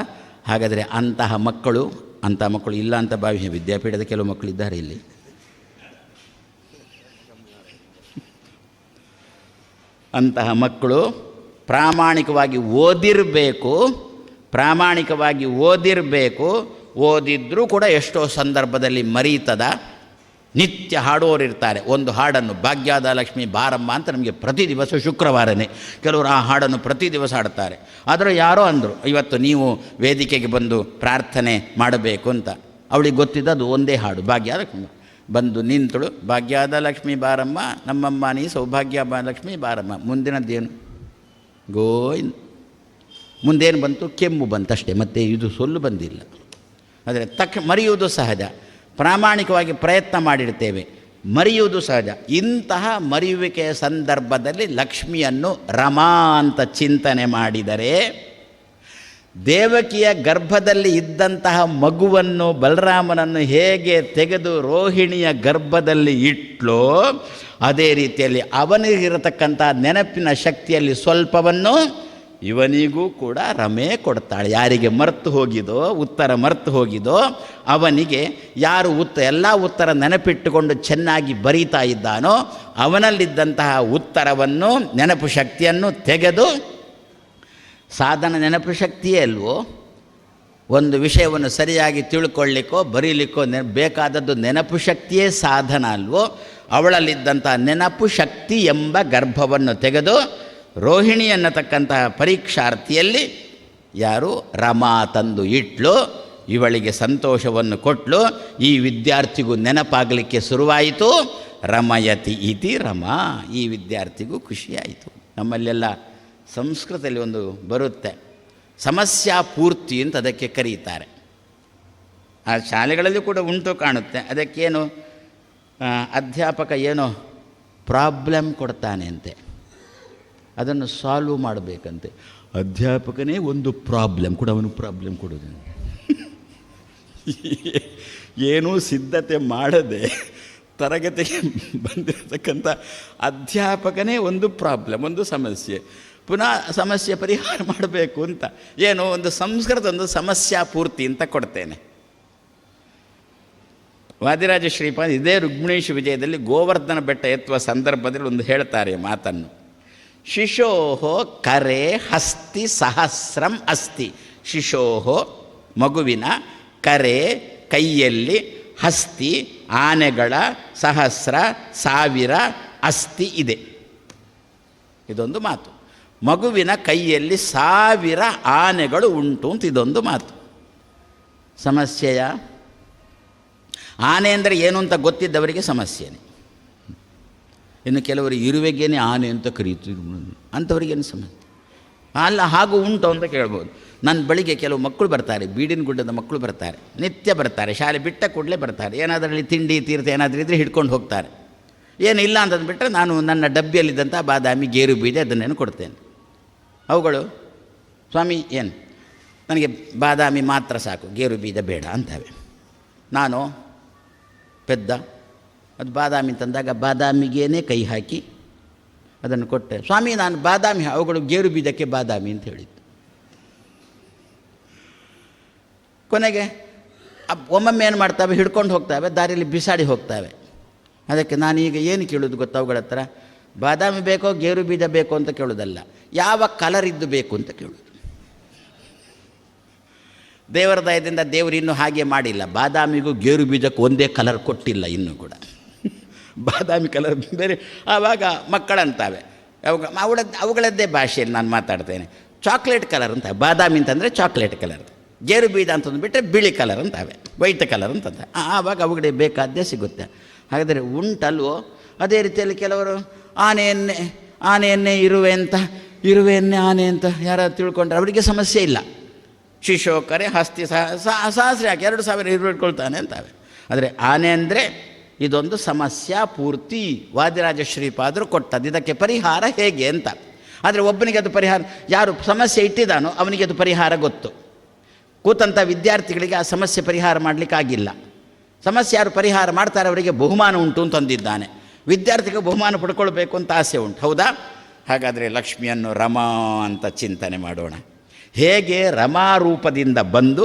ಹಾಗಾದರೆ ಅಂತಹ ಮಕ್ಕಳು ಇಲ್ಲ ಅಂತ ಭಾವಿ ವಿದ್ಯಾಪೀಠದ ಕೆಲವು ಮಕ್ಕಳಿದ್ದಾರೆ ಇಲ್ಲಿ. ಅಂತಹ ಮಕ್ಕಳು ಪ್ರಾಮಾಣಿಕವಾಗಿ ಓದಿರಬೇಕು. ಓದಿದ್ರೂ ಕೂಡ ಎಷ್ಟೋ ಸಂದರ್ಭದಲ್ಲಿ ಮರೀತದ. ನಿತ್ಯ ಹಾಡೋರು ಇರ್ತಾರೆ. ಒಂದು ಹಾಡನ್ನು ಭಾಗ್ಯದ ಲಕ್ಷ್ಮಿ ಬಾರಮ್ಮ ಅಂತ ನಮಗೆ ಪ್ರತಿ ದಿವಸ ಶುಕ್ರವಾರನೇ ಕೆಲವರು ಆ ಹಾಡನ್ನು ಪ್ರತಿ ದಿವಸ ಹಾಡ್ತಾರೆ. ಆದರೆ ಯಾರೋ ಅಂದರು, ಇವತ್ತು ನೀವು ವೇದಿಕೆಗೆ ಬಂದು ಪ್ರಾರ್ಥನೆ ಮಾಡಬೇಕು ಅಂತ. ಅವಳಿಗೆ ಗೊತ್ತಿದ್ದದು ಒಂದೇ ಹಾಡು, ಭಾಗ್ಯದ ಲಕ್ಷ್ಮಿ. ಬಂದು ನಿಂತಳು, ಭಾಗ್ಯದ ಲಕ್ಷ್ಮಿ ಬಾರಮ್ಮ, ನಮ್ಮಮ್ಮ ನೀ ಸೌಭಾಗ್ಯ ಲಕ್ಷ್ಮಿ ಬಾರಮ್ಮ. ಮುಂದಿನದ್ದೇನು ಮುಂದೇನು ಬಂತು? ಕೆಮ್ಮು ಬಂತಷ್ಟೇ, ಮತ್ತು ಇದು ಸೊಲ್ಲು ಬಂದಿಲ್ಲ. ಆದರೆ ಮರೆಯುವುದು ಸಹಜ. ಪ್ರಾಮಾಣಿಕವಾಗಿ ಪ್ರಯತ್ನ ಮಾಡಿಡ್ತೇವೆ, ಮರೆಯುವುದು ಸಹಜ. ಇಂತಹ ಮರೆಯುವಿಕೆಯ ಸಂದರ್ಭದಲ್ಲಿ ಲಕ್ಷ್ಮಿಯನ್ನು ರಮಾ ಅಂತ ಚಿಂತನೆ ಮಾಡಿದರೆ, ದೇವಕಿಯ ಗರ್ಭದಲ್ಲಿ ಇದ್ದಂತಹ ಮಗುವನ್ನು ಬಲರಾಮನನ್ನು ಹೇಗೆ ತೆಗೆದು ರೋಹಿಣಿಯ ಗರ್ಭದಲ್ಲಿ ಇಟ್ಲೋ, ಅದೇ ರೀತಿಯಲ್ಲಿ ಅವನಿಗಿರತಕ್ಕಂಥ ನೆನಪಿನ ಶಕ್ತಿಯಲ್ಲಿ ಸ್ವಲ್ಪವನ್ನು ಇವನಿಗೂ ಕೂಡ ರಮೆ ಕೊಡ್ತಾಳೆ. ಯಾರಿಗೆ ಉತ್ತರ ಮರೆತು ಹೋಗಿದೋ ಅವನಿಗೆ ಯಾರು ಎಲ್ಲ ಉತ್ತರ ನೆನಪಿಟ್ಟುಕೊಂಡು ಚೆನ್ನಾಗಿ ಬರೀತಾ ಇದ್ದಾನೋ ಅವನಲ್ಲಿದ್ದಂತಹ ಉತ್ತರವನ್ನು, ನೆನಪು ಶಕ್ತಿಯನ್ನು ತೆಗೆದು, ಸಾಧನ ನೆನಪು ಶಕ್ತಿಯೇ ಅಲ್ವೋ, ಒಂದು ವಿಷಯವನ್ನು ಸರಿಯಾಗಿ ತಿಳ್ಕೊಳ್ಳಿಕ್ಕೋ ಬರೀಲಿಕ್ಕೋ ಬೇಕಾದದ್ದು ನೆನಪು ಶಕ್ತಿಯೇ ಸಾಧನ ಅಲ್ವೋ, ಅವಳಲ್ಲಿದ್ದಂಥ ನೆನಪು ಶಕ್ತಿ ಎಂಬ ಗರ್ಭವನ್ನು ತೆಗೆದು ರೋಹಿಣಿ ಅನ್ನತಕ್ಕಂತಹ ಪರೀಕ್ಷಾರ್ಥಿಯಲ್ಲಿ ಯಾರು ರಮಾ ತಂದು ಇಟ್ಲು. ಇವಳಿಗೆ ಸಂತೋಷವನ್ನು ಕೊಟ್ಟಳು. ಈ ವಿದ್ಯಾರ್ಥಿಗೂ ನೆನಪಾಗಲಿಕ್ಕೆ ಶುರುವಾಯಿತು. ರಮಯತಿ ಇತಿ ರಮಾ, ಈ ವಿದ್ಯಾರ್ಥಿಗೂ ಖುಷಿಯಾಯಿತು. ನಮ್ಮಲ್ಲೆಲ್ಲ ಸಂಸ್ಕೃತದಲ್ಲಿ ಒಂದು ಬರುತ್ತೆ, ಸಮಸ್ಯಾ ಪೂರ್ತಿ ಅಂತ ಅದಕ್ಕೆ ಕರೀತಾರೆ. ಆ ಶಾಲೆಗಳಲ್ಲಿ ಕೂಡ ಉಂಟು ಕಾಣುತ್ತೆ. ಅದಕ್ಕೇನು ಅಧ್ಯಾಪಕ ಏನೋ ಪ್ರಾಬ್ಲಮ್ ಕೊಡ್ತಾನೆ ಅಂತೆ, ಅದನ್ನು ಸಾಲ್ವ್ ಮಾಡಬೇಕಂತೆ. ಅಧ್ಯಾಪಕನೇ ಒಂದು ಪ್ರಾಬ್ಲಮ್ ಕೂಡ, ಅವನು ಪ್ರಾಬ್ಲಮ್ ಕೊಡೋದು. ಏನೂ ಸಿದ್ಧತೆ ಮಾಡದೆ ತರಗತಿಗೆ ಬಂದಿರತಕ್ಕಂಥ ಅಧ್ಯಾಪಕನೇ ಒಂದು ಪ್ರಾಬ್ಲಮ್, ಒಂದು ಸಮಸ್ಯೆ, ಪುನಃ ಸಮಸ್ಯೆ ಪರಿಹಾರ ಮಾಡಬೇಕು ಅಂತ ಏನೋ ಒಂದು ಸಂಸ್ಕೃತ ಒಂದು ಸಮಸ್ಯಾ ಪೂರ್ತಿ ಅಂತ ಕೊಡ್ತೇನೆ. ವಾದಿರಾಜ ಶ್ರೀಪಾದ ಇದೇ ರುಕ್ಮಿಣೀಶ ವಿಜಯದಲ್ಲಿ ಗೋವರ್ಧನ ಬೆಟ್ಟ ಎತ್ತುವ ಸಂದರ್ಭದಲ್ಲಿ ಒಂದು ಹೇಳ್ತಾರೆ ಮಾತನ್ನು. ಶಿಶೋಹೋ ಕರೆ ಹಸ್ತಿ ಸಹಸ್ರಂ ಅಸ್ತಿ. ಶಿಶೋಹೋ ಮಗುವಿನ ಕರೆ ಕೈಯಲ್ಲಿ, ಹಸ್ತಿ ಆನೆಗಳ, ಸಹಸ್ರ ಸಾವಿರ, ಅಸ್ತಿ ಇದೆ. ಇದೊಂದು ಮಾತು. ಮಗುವಿನ ಕೈಯಲ್ಲಿ 1000 ಆನೆಗಳು ಉಂಟು ಅಂತ ಇದೊಂದು ಮಾತು. ಸಮಸ್ಯೆಯ ಆನೆ ಅಂದರೆ ಏನು ಅಂತ ಗೊತ್ತಿದ್ದವರಿಗೆ ಸಮಸ್ಯೆನೇ. ಇನ್ನು ಕೆಲವರು ಇರುವೆಗೇನೆ ಆನೆ ಅಂತ ಕರೀತೀವಿ, ಅಂಥವ್ರಿಗೇನು ಸಮಸ್ಯೆ ಅಲ್ಲ. ಹಾಗೂ ಉಂಟು ಅಂತ ಕೇಳ್ಬೋದು. ನನ್ನ ಬಳಿಗೆ ಕೆಲವು ಮಕ್ಕಳು ಬರ್ತಾರೆ, ಬೀಡಿನ ಗುಡ್ಡದ ಮಕ್ಕಳು ಬರ್ತಾರೆ, ನಿತ್ಯ ಬರ್ತಾರೆ, ಶಾಲೆ ಬಿಟ್ಟ ಕೂಡಲೇ ಬರ್ತಾರೆ. ಏನಾದರಲ್ಲಿ ತಿಂಡಿ ತೀರ್ಥ ಏನಾದರೂ ಇದ್ದರೆ ಹಿಡ್ಕೊಂಡು ಹೋಗ್ತಾರೆ. ಏನಿಲ್ಲ ಅಂತಂದುಬಿಟ್ರೆ ನಾನು ನನ್ನ ಡಬ್ಬಿಯಲ್ಲಿದ್ದಂಥ ಬಾದಾಮಿ, ಗೇರು ಬೀಜ ಅದನ್ನೇನು ಕೊಡ್ತೇನೆ. ಅವುಗಳು ಸ್ವಾಮಿ ಏನು ನನಗೆ ಬಾದಾಮಿ ಮಾತ್ರ ಸಾಕು, ಗೇರು ಬೀಜ ಬೇಡ ಅಂತವೆ. ನಾನು ಪೆದ್ದ ಅದು ಬಾದಾಮಿ ತಂದಾಗ ಬಾದಾಮಿಗೇನೆ ಕೈ ಹಾಕಿ ಅದನ್ನು ಕೊಟ್ಟೆ. ಸ್ವಾಮಿ ನಾನು ಬಾದಾಮಿ, ಅವುಗಳು ಗೇರು ಬೀಜಕ್ಕೆ ಬಾದಾಮಿ ಅಂತ ಹೇಳಿದ್ದು. ಕೊನೆಗೆ ಒಮ್ಮೊಮ್ಮೆ ಏನು ಮಾಡ್ತಾವೆ, ಹಿಡ್ಕೊಂಡು ಹೋಗ್ತಾವೆ, ದಾರಿಯಲ್ಲಿ ಬಿಸಾಡಿ ಹೋಗ್ತಾವೆ. ಅದಕ್ಕೆ ನಾನೀಗ ಏನು ಕೇಳೋದು ಗೊತ್ತಾ, ಅವುಗಳ ಹತ್ರ ಬಾದಾಮಿ ಬೇಕೋ ಗೇರು ಬೀಜ ಬೇಕೋ ಅಂತ ಕೇಳೋದಲ್ಲ, ಯಾವ ಕಲರ್ ಇದ್ದು ಬೇಕು ಅಂತ ಕೇಳೋದು. ದೇವರ ದಯದಿಂದ ದೇವರು ಇನ್ನೂ ಹಾಗೆ ಮಾಡಿಲ್ಲ, ಬಾದಾಮಿಗೂ ಗೇರು ಬೀಜಕ್ಕೂ ಒಂದೇ ಕಲರ್ ಕೊಟ್ಟಿಲ್ಲ ಇನ್ನೂ ಕೂಡ. ಬಾದಾಮಿ ಕಲರ್ ಬೇರೆ. ಆವಾಗ ಮಕ್ಕಳಂತಾವೆ, ಅವುಗಳದ್ದೇ ಭಾಷೆಯಲ್ಲಿ ನಾನು ಮಾತಾಡ್ತೇನೆ. ಚಾಕ್ಲೇಟ್ ಕಲರ್ ಅಂತ, ಬಾದಾಮಿ ಅಂತಂದರೆ ಚಾಕ್ಲೇಟ್ ಕಲರ್, ಗೇರು ಬೀಜ ಅಂತಂದುಬಿಟ್ರೆ ಬಿಳಿ ಕಲರ್ ಅಂತಾವೆ, ವೈಟ್ ಕಲರ್ ಅಂತಂದ. ಆವಾಗ ಅವುಗಳಿಗೆ ಬೇಕಾದ್ದೇ ಸಿಗುತ್ತೆ. ಹಾಗಾದರೆ ಉಂಟಲ್ವೋ? ಅದೇ ರೀತಿಯಲ್ಲಿ ಕೆಲವರು ಆನೆಯನ್ನೇ ಇರುವೆಯನ್ನೇ ಆನೆ ಅಂತ ಯಾರು ತಿಳ್ಕೊಂಡ್ರೆ ಅವರಿಗೆ ಸಮಸ್ಯೆ ಇಲ್ಲ. ಶಿಶೋಕರೆ ಹಸ್ತಿ ಸಹಸ್ರ ಯಾಕೆ 2000 ಇಟ್ಕೊಳ್ತಾನೆ ಅಂತಾವೆ. ಆದರೆ ಆನೆ ಅಂದರೆ ಇದೊಂದು ಸಮಸ್ಯೆ ಪೂರ್ತಿ ವಾದಿರಾಜ ಶ್ರೀಪಾದರು ಕೊಟ್ಟದ್ದು, ಇದಕ್ಕೆ ಪರಿಹಾರ ಹೇಗೆ ಅಂತ. ಆದರೆ ಒಬ್ಬನಿಗೆ ಅದು ಪರಿಹಾರ, ಯಾರು ಸಮಸ್ಯೆ ಇಟ್ಟಿದ್ದಾನೋ ಅವನಿಗೆ ಅದು ಪರಿಹಾರ ಗೊತ್ತು. ಕೂತಂಥ ವಿದ್ಯಾರ್ಥಿಗಳಿಗೆ ಆ ಸಮಸ್ಯೆ ಪರಿಹಾರ ಮಾಡಲಿಕ್ಕಾಗಿಲ್ಲ. ಸಮಸ್ಯೆ ಯಾರು ಪರಿಹಾರ ಮಾಡ್ತಾರೆ ಅವರಿಗೆ ಬಹುಮಾನ ಉಂಟು ಅಂತಂದಿದ್ದಾನೆ. ವಿದ್ಯಾರ್ಥಿಗೆ ಬಹುಮಾನ ಪಡ್ಕೊಳ್ಬೇಕು ಅಂತ ಆಸೆ ಉಂಟು, ಹೌದಾ? ಹಾಗಾದರೆ ಲಕ್ಷ್ಮಿಯನ್ನು ರಮಾ ಅಂತ ಚಿಂತನೆ ಮಾಡೋಣ. ಹೇಗೆ ರಮಾರೂಪದಿಂದ ಬಂದು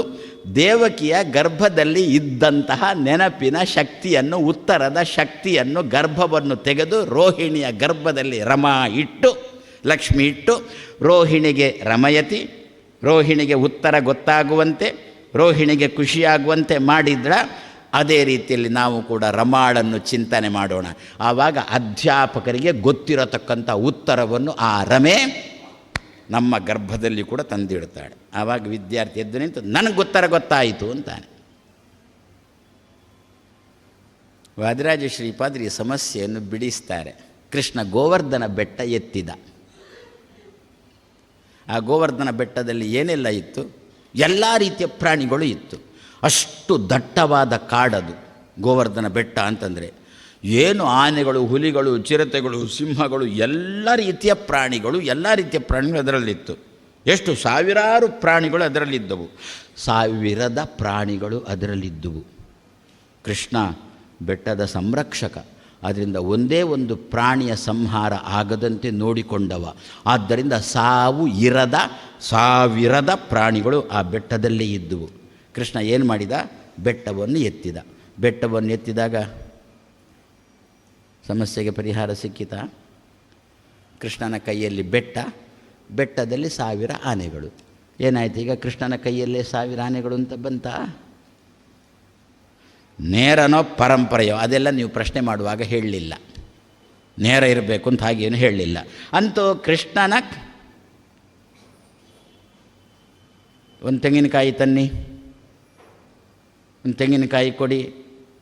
ದೇವಕಿಯ ಗರ್ಭದಲ್ಲಿ ಇದ್ದಂತಹ ನೆನಪಿನ ಶಕ್ತಿಯನ್ನು, ಉತ್ತರದ ಶಕ್ತಿಯನ್ನು, ಗರ್ಭವನ್ನು ತೆಗೆದು ರೋಹಿಣಿಯ ಗರ್ಭದಲ್ಲಿ ರಮಾ ಇಟ್ಟು, ಲಕ್ಷ್ಮಿ ಇಟ್ಟು, ರೋಹಿಣಿಗೆ ರಮಯತಿ, ರೋಹಿಣಿಗೆ ಉತ್ತರ ಗೊತ್ತಾಗುವಂತೆ, ರೋಹಿಣಿಗೆ ಖುಷಿಯಾಗುವಂತೆ ಮಾಡಿದ್ರ. ಅದೇ ರೀತಿಯಲ್ಲಿ ನಾವು ಕೂಡ ರಮಾಳನ್ನು ಚಿಂತನೆ ಮಾಡೋಣ. ಆವಾಗ ಅಧ್ಯಾಪಕರಿಗೆ ಗೊತ್ತಿರತಕ್ಕಂಥ ಉತ್ತರವನ್ನು ಆ ರಮೆ ನಮ್ಮ ಗರ್ಭದಲ್ಲಿ ಕೂಡ ತಂದಿಡ್ತಾಳೆ. ಆವಾಗ ವಿದ್ಯಾರ್ಥಿ ಎದ್ದು ನಿಂತು ನನಗೆ ಉತ್ತರ ಗೊತ್ತಾಯಿತು ಅಂತಾನೆ. ವಾದಿರಾಜ ಶ್ರೀಪಾದರು ಈ ಸಮಸ್ಯೆಯನ್ನು ಬಿಡಿಸ್ತಾರೆ. ಕೃಷ್ಣ ಗೋವರ್ಧನ ಬೆಟ್ಟ ಎತ್ತಿದ. ಆ ಗೋವರ್ಧನ ಬೆಟ್ಟದಲ್ಲಿ ಏನೆಲ್ಲ ಇತ್ತು? ಎಲ್ಲ ರೀತಿಯ ಪ್ರಾಣಿಗಳು ಇತ್ತು. ಅಷ್ಟು ದಟ್ಟವಾದ ಕಾಡದು ಗೋವರ್ಧನ ಬೆಟ್ಟ ಅಂತಂದರೆ. ಏನು ಆನೆಗಳು, ಹುಲಿಗಳು, ಚಿರತೆಗಳು, ಸಿಂಹಗಳು, ಎಲ್ಲ ರೀತಿಯ ಪ್ರಾಣಿಗಳು ಅದರಲ್ಲಿತ್ತು. ಎಷ್ಟು ಸಾವಿರಾರು ಪ್ರಾಣಿಗಳು ಅದರಲ್ಲಿದ್ದವು, ಸಾವಿರದ ಪ್ರಾಣಿಗಳು ಅದರಲ್ಲಿದ್ದವು. ಕೃಷ್ಣ ಬೆಟ್ಟದ ಸಂರಕ್ಷಕ, ಆದ್ದರಿಂದ ಒಂದೇ ಒಂದು ಪ್ರಾಣಿಯ ಸಂಹಾರ ಆಗದಂತೆ ನೋಡಿಕೊಂಡವ. ಆದ್ದರಿಂದ ಸಾವು ಇರದ ಸಾವಿರದ ಪ್ರಾಣಿಗಳು ಆ ಬೆಟ್ಟದಲ್ಲೇ ಇದ್ದವು. ಕೃಷ್ಣ ಏನು ಮಾಡಿದ? ಬೆಟ್ಟವನ್ನು ಎತ್ತಿದ. ಬೆಟ್ಟವನ್ನು ಎತ್ತಿದಾಗ ಸಮಸ್ಯೆಗೆ ಪರಿಹಾರ ಸಿಕ್ಕಿತಾ? ಕೃಷ್ಣನ ಕೈಯಲ್ಲಿ ಬೆಟ್ಟ, ಬೆಟ್ಟದಲ್ಲಿ 1000 ಆನೆಗಳು. ಏನಾಯ್ತು ಈಗ? ಕೃಷ್ಣನ ಕೈಯಲ್ಲೇ 1000 ಆನೆಗಳು ಅಂತ ಬಂತ? ನೇರನೋ ಪರಂಪರೆಯೋ ಅದೆಲ್ಲ ನೀವು ಪ್ರಶ್ನೆ ಮಾಡುವಾಗ ಹೇಳಲಿಲ್ಲ. ನೇರ ಇರಬೇಕು ಅಂತ ಹಾಗೇನು ಹೇಳಲಿಲ್ಲ. ಅಂತೂ ಕೃಷ್ಣನ ಒಂದು ತೆಂಗಿನಕಾಯಿ ತನ್ನಿ, ಒಂದು ತೆಂಗಿನಕಾಯಿ ಕೊಡಿ.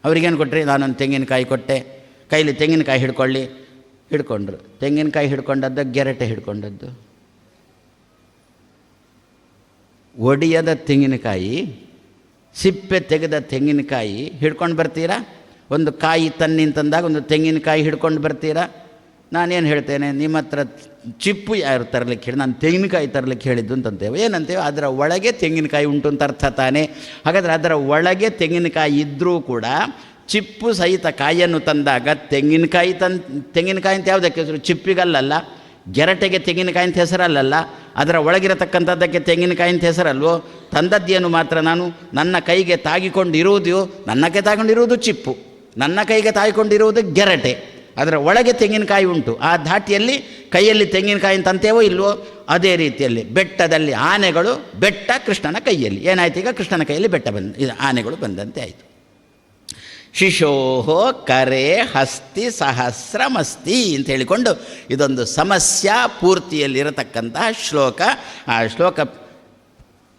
ಅವ್ರಿಗೇನು ಕೊಟ್ಟರೆ? ನಾನೊಂದು ತೆಂಗಿನಕಾಯಿ ಕೊಟ್ಟೆ, ಕೈಲಿ ತೆಂಗಿನಕಾಯಿ ಹಿಡ್ಕೊಂಡ್ರು. ತೆಂಗಿನಕಾಯಿ ಹಿಡ್ಕೊಂಡದ್ದು, ಗೆರಟೆ ಹಿಡ್ಕೊಂಡದ್ದು. ಒಡಿಯದ ತೆಂಗಿನಕಾಯಿ, ಸಿಪ್ಪೆ ತೆಗೆದ ತೆಂಗಿನಕಾಯಿ ಹಿಡ್ಕೊಂಡು ಬರ್ತೀರಾ? ಒಂದು ಕಾಯಿ ತನ್ನಿ ಅಂತಂದಾಗ ಒಂದು ತೆಂಗಿನಕಾಯಿ ಹಿಡ್ಕೊಂಡು ಬರ್ತೀರಾ? ನಾನೇನು ಹೇಳ್ತೇನೆ, ನಿಮ್ಮ ಹತ್ರ ಚಿಪ್ಪು ಯಾರು ತರಲಿಕ್ಕೆ ಹೇಳಿ, ನಾನು ತೆಂಗಿನಕಾಯಿ ತರಲಿಕ್ಕೆ ಹೇಳಿದ್ದು ಅಂತಂತೇವೆ. ಏನಂತೇವೆ? ಅದರ ಒಳಗೆ ತೆಂಗಿನಕಾಯಿ ಉಂಟು ಅಂತ ಅರ್ಥ ತಾನೇ. ಹಾಗಾದರೆ ಅದರ ಒಳಗೆ ತೆಂಗಿನಕಾಯಿ ಇದ್ದರೂ ಕೂಡ ಚಿಪ್ಪು ಸಹಿತ ಕಾಯಿಯನ್ನು ತಂದಾಗ ತೆಂಗಿನಕಾಯಿ ಅಂತ ಯಾವುದಕ್ಕೆ ಹೆಸರು? ಚಿಪ್ಪಿಗಲ್ಲಲ್ಲ, ಗೆರಟೆಗೆ ತೆಂಗಿನಕಾಯಿ ಅಂತ ಹೆಸರಲ್ಲಲ್ಲ, ಅದರ ಒಳಗಿರತಕ್ಕಂಥದ್ದಕ್ಕೆ ತೆಂಗಿನಕಾಯಿ ಅಂತ ಹೆಸರಲ್ವೋ? ತಂದದ್ದೇನು ಮಾತ್ರ ನಾನು ನನ್ನ ಕೈಗೆ ತಾಗಿಕೊಂಡಿರುವುದು, ನನ್ನ ಕೈ ತಾಗಿಕೊಂಡಿರುವುದು ಚಿಪ್ಪು, ನನ್ನ ಕೈಗೆ ತಾಗಿಕೊಂಡಿರುವುದು ಗೆರಟೆ. ಅದರ ಒಳಗೆ ತೆಂಗಿನಕಾಯಿ ಉಂಟು. ಆ ಧಾಟಿಯಲ್ಲಿ ಕೈಯಲ್ಲಿ ತೆಂಗಿನಕಾಯಿ ಅಂತಂತೇವೋ ಇಲ್ವೋ? ಅದೇ ರೀತಿಯಲ್ಲಿ ಬೆಟ್ಟದಲ್ಲಿ ಆನೆಗಳು, ಬೆಟ್ಟ ಕೃಷ್ಣನ ಕೈಯಲ್ಲಿ. ಏನಾಯ್ತು ಈಗ? ಕೃಷ್ಣನ ಕೈಯಲ್ಲಿ ಬೆಟ್ಟ ಇದು ಆನೆಗಳು ಬಂದಂತೆ ಆಯಿತು. ಶಿಶೋಹೋ ಕರೆ ಹಸ್ತಿ ಸಹಸ್ರಮಸ್ತಿ ಅಂತ ಹೇಳಿಕೊಂಡು ಇದೊಂದು ಸಮಸ್ಯಾ ಪೂರ್ತಿಯಲ್ಲಿರತಕ್ಕಂತಹ ಶ್ಲೋಕ. ಆ ಶ್ಲೋಕ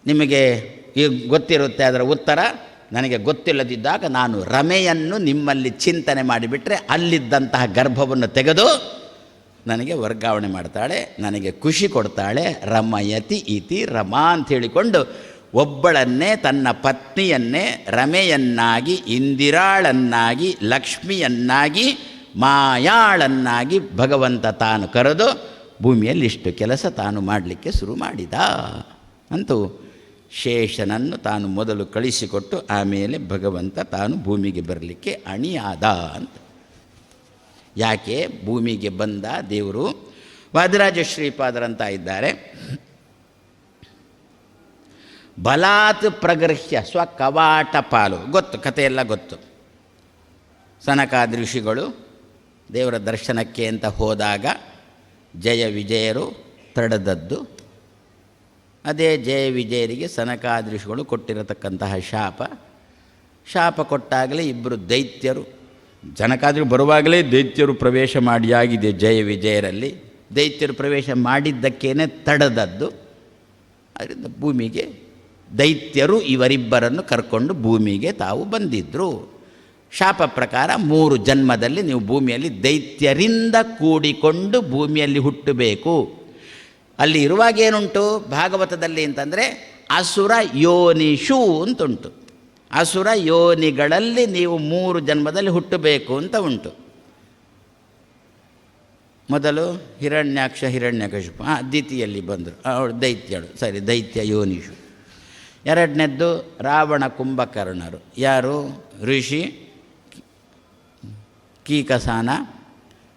ನಿಮಗೆ ಈಗ ಗೊತ್ತಿರುತ್ತೆ, ಅದರ ಉತ್ತರ ನನಗೆ ಗೊತ್ತಿಲ್ಲದಿದ್ದಾಗ ನಾನು ರಮೆಯನ್ನು ನಿಮ್ಮಲ್ಲಿ ಚಿಂತನೆ ಮಾಡಿಬಿಟ್ರೆ ಅಲ್ಲಿದ್ದಂತಹ ಗರ್ಭವನ್ನು ತೆಗೆದು ನನಗೆ ವರ್ಗಾವಣೆ ಮಾಡ್ತಾಳೆ, ನನಗೆ ಖುಷಿ ಕೊಡ್ತಾಳೆ. ರಮಯತಿ ಇತಿ ರಮಾ ಅಂತ ಹೇಳಿಕೊಂಡು ಒಬ್ಬಳನ್ನೇ, ತನ್ನ ಪತ್ನಿಯನ್ನೇ ರಮೆಯನ್ನಾಗಿ, ಇಂದಿರಾಳನ್ನಾಗಿ, ಲಕ್ಷ್ಮಿಯನ್ನಾಗಿ, ಮಾಯಾಳನ್ನಾಗಿ ಭಗವಂತ ತಾನು ಕರೆದು ಭೂಮಿಯಲ್ಲಿ ಇಷ್ಟು ಕೆಲಸ ತಾನು ಮಾಡಲಿಕ್ಕೆ ಶುರು ಮಾಡಿದ. ಅಂತೂ ಶೇಷನನ್ನು ತಾನು ಮೊದಲು ಕಳಿಸಿಕೊಟ್ಟು ಆಮೇಲೆ ಭಗವಂತ ತಾನು ಭೂಮಿಗೆ ಬರಲಿಕ್ಕೆ ಅಣಿಯಾದ ಅಂತ. ಯಾಕೆ ಭೂಮಿಗೆ ಬಂದ ದೇವರು? ವಾದಿರಾಜ ಶ್ರೀಪಾದರಂತ ಇದ್ದಾರೆ, ಬಲಾತ್ ಪ್ರಗೃಹ್ಯ ಸ್ವಕವಾಟ ಪಾಲು. ಗೊತ್ತು, ಕಥೆಯೆಲ್ಲ ಗೊತ್ತು. ಸನಕಾದಿ ಋಷಿಗಳು ದೇವರ ದರ್ಶನಕ್ಕೆ ಅಂತ ಹೋದಾಗ ಜಯ ವಿಜಯರು ತಡೆದದ್ದು. ಅದೇ ಜಯ ವಿಜಯರಿಗೆ ಸನಕಾದಿ ಋಷಿಗಳು ಕೊಟ್ಟಿರತಕ್ಕಂತಹ ಶಾಪ ಕೊಟ್ಟಾಗಲೇ ಇಬ್ಬರು ದೈತ್ಯರು, ಜನಕಾದಿಗಳು ಬರುವಾಗಲೇ ದೈತ್ಯರು ಪ್ರವೇಶ ಮಾಡಿಯಾಗಿದೆ ಜಯ ವಿಜಯರಲ್ಲಿ. ದೈತ್ಯರು ಪ್ರವೇಶ ಮಾಡಿದ್ದಕ್ಕೇನೆ ತಡೆದದ್ದು. ಅದರಿಂದ ಭೂಮಿಗೆ ದೈತ್ಯರು ಇವರಿಬ್ಬರನ್ನು ಕರ್ಕೊಂಡು ಭೂಮಿಗೆ ತಾವು ಬಂದಿದ್ದರು. ಶಾಪ ಪ್ರಕಾರ 3 ಜನ್ಮದಲ್ಲಿ ನೀವು ಭೂಮಿಯಲ್ಲಿ ದೈತ್ಯರಿಂದ ಕೂಡಿಕೊಂಡು ಭೂಮಿಯಲ್ಲಿ ಹುಟ್ಟಬೇಕು. ಅಲ್ಲಿ ಇರುವಾಗೇನುಂಟು ಭಾಗವತದಲ್ಲಿ ಅಂತಂದರೆ ಅಸುರ ಯೋನಿಷು ಅಂತುಂಟು. ಅಸುರ ಯೋನಿಗಳಲ್ಲಿ ನೀವು 3 ಜನ್ಮದಲ್ಲಿ ಹುಟ್ಟಬೇಕು ಅಂತ ಉಂಟು. ಮೊದಲು ಹಿರಣ್ಯಾಕ್ಷ ಹಿರಣ್ಯಕಶಿಪು, ಅದಿತಿಯಲ್ಲಿ ಬಂದರು, ಅವಳು ದೈತ್ಯಳು, ಸರಿ, ದೈತ್ಯ ಯೋನಿಷು. ಎರಡನೇದ್ದು ರಾವಣ ಕುಂಭಕರ್ಣರು, ಯಾರು ಋಷಿ ಕೀಕಸಾನ,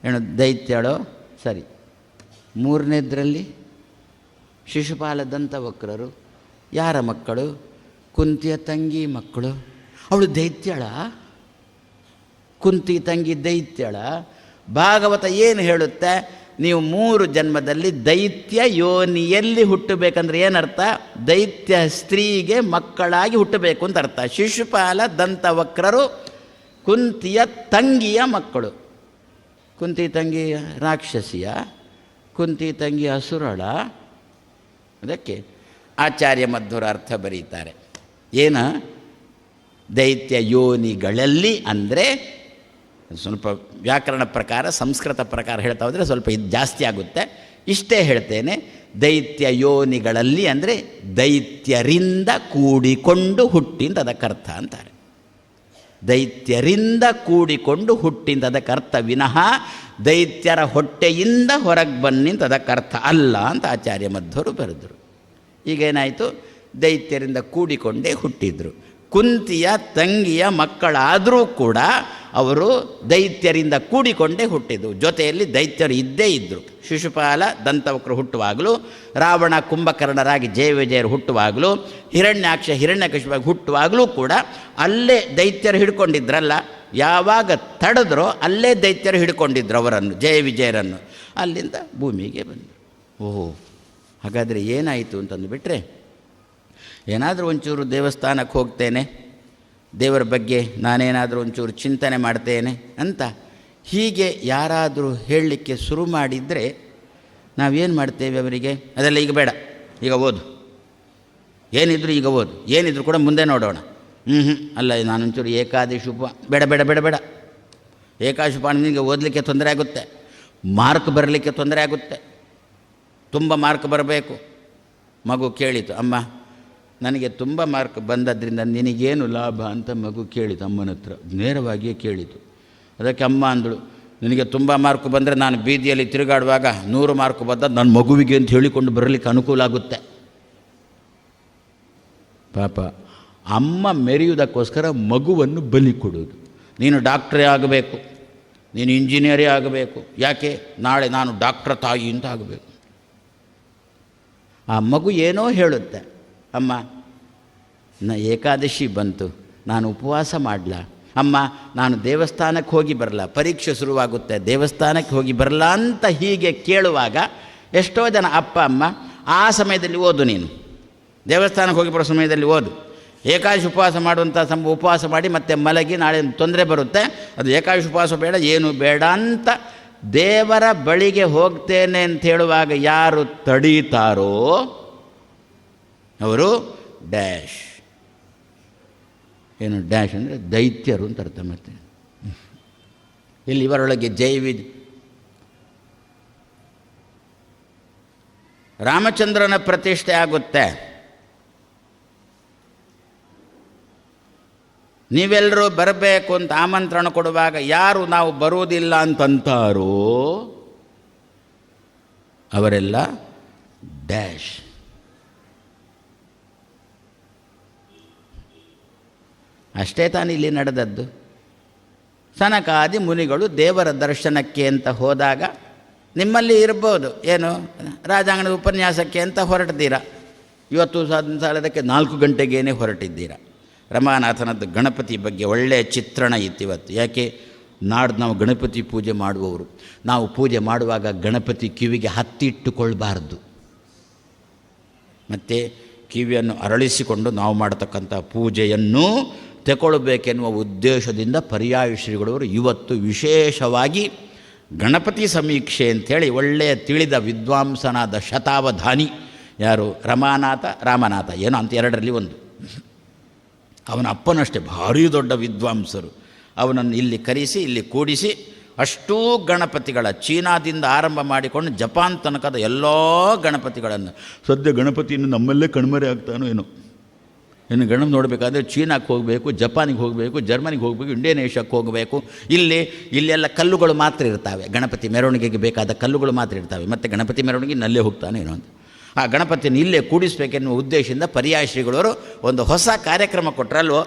ಏನು ದೈತ್ಯಳು, ಸರಿ. ಮೂರನೇದ್ರಲ್ಲಿ ಶಿಶುಪಾಲ ದಂತವಕ್ರರು, ಯಾರ ಮಕ್ಕಳು? ಕುಂತಿಯ ತಂಗಿ ಮಕ್ಕಳು. ಅವಳು ದೈತ್ಯಳ, ಕುಂತಿ ತಂಗಿ ದೈತ್ಯಳ. ಭಾಗವತ ಏನು ಹೇಳುತ್ತೆ? ನೀವು 3 ಜನ್ಮದಲ್ಲಿ ದೈತ್ಯ ಯೋನಿಯಲ್ಲಿ ಹುಟ್ಟಬೇಕಂದ್ರೆ ಏನರ್ಥ? ದೈತ್ಯ ಸ್ತ್ರೀಗೆ ಮಕ್ಕಳಾಗಿ ಹುಟ್ಟಬೇಕು ಅಂತ ಅರ್ಥ. ಶಿಶುಪಾಲ ದಂತವಕ್ರರು ಕುಂತಿಯ ತಂಗಿಯ ಮಕ್ಕಳು. ಕುಂತಿ ತಂಗಿ ರಾಕ್ಷಸಿಯ, ಕುಂತಿ ತಂಗಿ ಅಸುರಳ. ಅದಕ್ಕೆ ಆಚಾರ್ಯ ಮಧ್ವರ ಅರ್ಥ ಬರೀತಾರೆ. ಏನು? ದೈತ್ಯ ಯೋನಿಗಳಲ್ಲಿ ಅಂದರೆ ಸ್ವಲ್ಪ ವ್ಯಾಕರಣ ಪ್ರಕಾರ, ಸಂಸ್ಕೃತ ಪ್ರಕಾರ ಹೇಳ್ತಾ ಹೋದರೆ ಸ್ವಲ್ಪ ಇದು ಜಾಸ್ತಿ ಆಗುತ್ತೆ. ಇಷ್ಟೇ ಹೇಳ್ತೇನೆ, ದೈತ್ಯ ಯೋನಿಗಳಲ್ಲಿ ಅಂದರೆ ದೈತ್ಯರಿಂದ ಕೂಡಿಕೊಂಡು ಹುಟ್ಟಿಂದ ಅದಕ್ಕರ್ಥ ಅಂತಾರೆ. ದೈತ್ಯರಿಂದ ಕೂಡಿಕೊಂಡು ಹುಟ್ಟಿಂದ ಅದಕ್ಕರ್ಥ ವಿನಃ ದೈತ್ಯರ ಹೊಟ್ಟೆಯಿಂದ ಹೊರಗೆ ಬನ್ನಿಂತ ಅದಕ್ಕರ್ಥ ಅಲ್ಲ ಅಂತ ಆಚಾರ್ಯ ಮಧ್ವರು ಬರೆದರು. ಈಗೇನಾಯಿತು? ದೈತ್ಯರಿಂದ ಕೂಡಿಕೊಂಡೇ ಹುಟ್ಟಿದ್ರು. ಕುಂತಿಯ ತಂಗಿಯ ಮಕ್ಕಳಾದರೂ ಕೂಡ ಅವರು ದೈತ್ಯರಿಂದ ಕೂಡಿಕೊಂಡೇ ಹುಟ್ಟಿದ್ದು. ಜೊತೆಯಲ್ಲಿ ದೈತ್ಯರು ಇದ್ದೇ ಇದ್ದರು. ಶಿಶುಪಾಲ ದಂತವಕ್ರು ಹುಟ್ಟುವಾಗಲೂ, ರಾವಣ ಕುಂಭಕರ್ಣರಾಗಿ ಜಯ ವಿಜಯರು ಹುಟ್ಟುವಾಗಲೂ, ಹಿರಣ್ಯಾಕ್ಷ ಹಿರಣ್ಯಕಶಿಪಾಗಿ ಹುಟ್ಟುವಾಗಲೂ ಕೂಡ ಅಲ್ಲೇ ದೈತ್ಯರು ಹಿಡ್ಕೊಂಡಿದ್ರಲ್ಲ. ಯಾವಾಗ ತಡೆದ್ರೋ ಅಲ್ಲೇ ದೈತ್ಯರು ಹಿಡ್ಕೊಂಡಿದ್ರು ಅವರನ್ನು, ಜಯ ವಿಜಯರನ್ನು. ಅಲ್ಲಿಂದ ಭೂಮಿಗೆ ಬಂದರು. ಓಹೋ, ಹಾಗಾದರೆ ಏನಾಯಿತು ಅಂತಂದುಬಿಟ್ರೆ, ಏನಾದರೂ ಒಂಚೂರು ದೇವಸ್ಥಾನಕ್ಕೆ ಹೋಗ್ತೇನೆ, ದೇವರ ಬಗ್ಗೆ ನಾನೇನಾದರೂ ಒಂಚೂರು ಚಿಂತನೆ ಮಾಡ್ತೇನೆ ಅಂತ ಹೀಗೆ ಯಾರಾದರೂ ಹೇಳಲಿಕ್ಕೆ ಶುರು ಮಾಡಿದರೆ ನಾವೇನು ಮಾಡ್ತೇವೆ ಅವರಿಗೆ? ಅದೆಲ್ಲ ಈಗ ಬೇಡ, ಈಗ ಓದು, ಏನಿದ್ರು ಈಗ ಓದು, ಏನಿದ್ರು ಕೂಡ ಮುಂದೆ ನೋಡೋಣ. ಅಲ್ಲ, ನಾನೊಂಚೂರು ಏಕಾದಶಿ ಬೇಡ ಬೇಡ ಬೇಡ ಬೇಡ. ಏಕಾದಶಿ ನಿಮಗೆ ಓದಲಿಕ್ಕೆ ತೊಂದರೆ ಆಗುತ್ತೆ, ಮಾರ್ಕ್ ಬರಲಿಕ್ಕೆ ತೊಂದರೆ ಆಗುತ್ತೆ, ತುಂಬ ಮಾರ್ಕ್ ಬರಬೇಕು. ಮಗು ಕೇಳಿತು, ಅಮ್ಮ ನನಗೆ ತುಂಬ ಮಾರ್ಕ್ ಬಂದದ್ರಿಂದ ನಿನಗೇನು ಲಾಭ ಅಂತ ಮಗು ಕೇಳಿತು ಅಮ್ಮನ ಹತ್ರ, ನೇರವಾಗಿಯೇ ಕೇಳಿತು. ಅದಕ್ಕೆ ಅಮ್ಮ ಅಂದಳು, ನಿನಗೆ ತುಂಬ ಮಾರ್ಕ್ ಬಂದರೆ ನಾನು ಬೀದಿಯಲ್ಲಿ ತಿರುಗಾಡುವಾಗ 100 ಮಾರ್ಕ್ ಬಂದ ನನ್ನ ಮಗುವಿಗೆ ಅಂತ ಹೇಳಿಕೊಂಡು ಬರಲಿಕ್ಕೆ ಅನುಕೂಲ ಆಗುತ್ತೆ. ಪಾಪ ಅಮ್ಮ ಮೆರೆಯುವುದಕ್ಕೋಸ್ಕರ ಮಗುವನ್ನು ಬಲಿ ಕೊಡೋದು. ನೀನು ಡಾಕ್ಟ್ರೇ ಆಗಬೇಕು, ನೀನು ಇಂಜಿನಿಯರೇ ಆಗಬೇಕು, ಯಾಕೆ ನಾಳೆ ನಾನು ಡಾಕ್ಟ್ರ ತಾಯಿ ಅಂತ ಆಗಬೇಕು. ಆ ಮಗು ಏನೋ ಹೇಳುತ್ತೆ, ಅಮ್ಮ ಏಕಾದಶಿ ಬಂತು, ನಾನು ಉಪವಾಸ ಮಾಡಲ, ಅಮ್ಮ ನಾನು ದೇವಸ್ಥಾನಕ್ಕೆ ಹೋಗಿ ಬರಲ್ಲ, ಪರೀಕ್ಷೆ ಶುರುವಾಗುತ್ತೆ, ದೇವಸ್ಥಾನಕ್ಕೆ ಹೋಗಿ ಬರಲ್ಲ ಅಂತ ಹೀಗೆ ಕೇಳುವಾಗ ಎಷ್ಟೋ ಜನ ಅಪ್ಪ ಅಮ್ಮ ಆ ಸಮಯದಲ್ಲಿ ಓದು, ನೀನು ದೇವಸ್ಥಾನಕ್ಕೆ ಹೋಗಿ ಬರೋ ಸಮಯದಲ್ಲಿ ಓದು, ಏಕಾದಶಿ ಉಪವಾಸ ಮಾಡುವಂಥ ಉಪವಾಸ ಮಾಡಿ ಮತ್ತೆ ಮಲಗಿ ನಾಳೆ ತೊಂದರೆ ಬರುತ್ತೆ, ಅದು ಏಕಾದಶಿ ಉಪವಾಸ ಬೇಡ, ಏನು ಬೇಡ ಅಂತ ದೇವರ ಬಳಿಗೆ ಹೋಗ್ತೇನೆ ಅಂತ ಹೇಳುವಾಗ ಯಾರು ತಡೀತಾರೋ ಅವರು ಡ್ಯಾಶ್. ಏನು ಡ್ಯಾಶ್ ಅಂದರೆ ದೈತ್ಯರು ಅಂತ ಅರ್ಥ. ಮತ್ತೆ ಇಲ್ಲಿ ಇವರೊಳಗೆ ರಾಮಚಂದ್ರನ ಪ್ರತಿಷ್ಠೆ ಆಗುತ್ತೆ. ನೀವೆಲ್ಲರೂ ಬರಬೇಕು ಅಂತ ಆಮಂತ್ರಣ ಕೊಡುವಾಗ ಯಾರು ನಾವು ಬರುವುದಿಲ್ಲ ಅಂತಂತಾರೋ ಅವರೆಲ್ಲ ಡ್ಯಾಶ್. ಅಷ್ಟೇ ತಾನು ಇಲ್ಲಿ ನಡೆದದ್ದು. ಸನಕಾದಿ ಮುನಿಗಳು ದೇವರ ದರ್ಶನಕ್ಕೆ ಅಂತ ಹೋದಾಗ ನಿಮ್ಮಲ್ಲಿ ಇರ್ಬೋದು, ಏನು ರಾಜಾಂಗಣದ ಉಪನ್ಯಾಸಕ್ಕೆ ಅಂತ ಹೊರಟಿದ್ದೀರಾ, ಇವತ್ತು ಸಾಲದಕ್ಕೆ 4 ಗಂಟೆಗೇನೆ ಹೊರಟಿದ್ದೀರಾ. ರಮಾನಾಥನದ್ದು ಗಣಪತಿ ಬಗ್ಗೆ ಒಳ್ಳೆಯ ಚಿತ್ರಣ ಇತ್ತಿವತ್ತು. ಯಾಕೆ ನಾಡ್ದು ನಾವು ಗಣಪತಿ ಪೂಜೆ ಮಾಡುವವರು, ನಾವು ಪೂಜೆ ಮಾಡುವಾಗ ಗಣಪತಿ ಕಿವಿಗೆ ಹತ್ತಿಟ್ಟುಕೊಳ್ಬಾರ್ದು. ಮತ್ತು ಕಿವಿಯನ್ನು ಅರಳಿಸಿಕೊಂಡು ನಾವು ಮಾಡತಕ್ಕಂಥ ಪೂಜೆಯನ್ನು ತಗೊಳ್ಬೇಕೆನ್ನುವ ಉದ್ದೇಶದಿಂದ ಪರ್ಯಾಯ ಶ್ರೀಗಳವರು ಇವತ್ತು ವಿಶೇಷವಾಗಿ ಗಣಪತಿ ಸಮೀಕ್ಷೆ ಅಂಥೇಳಿ ಒಳ್ಳೆಯ ತಿಳಿದ ವಿದ್ವಾಂಸನಾದ ಶತಾವಧಾನಿ ಯಾರು ರಾಮನಾಥ ಏನೋ ಅಂತ ಎರಡರಲ್ಲಿ ಒಂದು, ಅವನ ಅಪ್ಪನಷ್ಟೇ ಭಾರೀ ದೊಡ್ಡ ವಿದ್ವಾಂಸರು, ಅವನನ್ನು ಇಲ್ಲಿ ಕರೆಸಿ ಇಲ್ಲಿ ಕೂಡಿಸಿ ಅಷ್ಟೂ ಗಣಪತಿಗಳ ಚೀನಾದಿಂದ ಆರಂಭ ಮಾಡಿಕೊಂಡು ಜಪಾನ್ ತನಕದ ಎಲ್ಲ ಗಣಪತಿಗಳನ್ನು, ಸದ್ಯ ಗಣಪತಿಯನ್ನು ನಮ್ಮಲ್ಲೇ ಕಣ್ಮರೆ ಆಗ್ತಾನೋ ಏನೋ. ಇನ್ನು ಗಣಪ ನೋಡಬೇಕಾದ್ರೆ ಚೀನಾಕ್ಕೆ ಹೋಗಬೇಕು, ಜಪಾನಿಗೆ ಹೋಗಬೇಕು, ಜರ್ಮನಿಗೆ ಹೋಗಬೇಕು, ಇಂಡೋನೇಷ್ಯಾಕ್ಕೆ ಹೋಗಬೇಕು. ಇಲ್ಲೆಲ್ಲ ಕಲ್ಲುಗಳು ಮಾತ್ರ ಇರ್ತವೆ, ಗಣಪತಿ ಮೆರವಣಿಗೆಗೆ ಬೇಕಾದ ಕಲ್ಲುಗಳು ಮಾತ್ರ ಇರ್ತವೆ. ಮತ್ತು ಗಣಪತಿ ಮೆರವಣಿಗೆ ನಲ್ಲೇ ಹೋಗ್ತಾನೆ ಏನೋ ಅಂತ. ಆ ಗಣಪತಿಯನ್ನು ಇಲ್ಲೇ ಕೂಡಿಸ್ಬೇಕೆನ್ನುವ ಉದ್ದೇಶದಿಂದ ಪರ್ಯಾಯ ಶ್ರೀಗಳವರು ಒಂದು ಹೊಸ ಕಾರ್ಯಕ್ರಮ ಕೊಟ್ಟರಲ್ವೋ.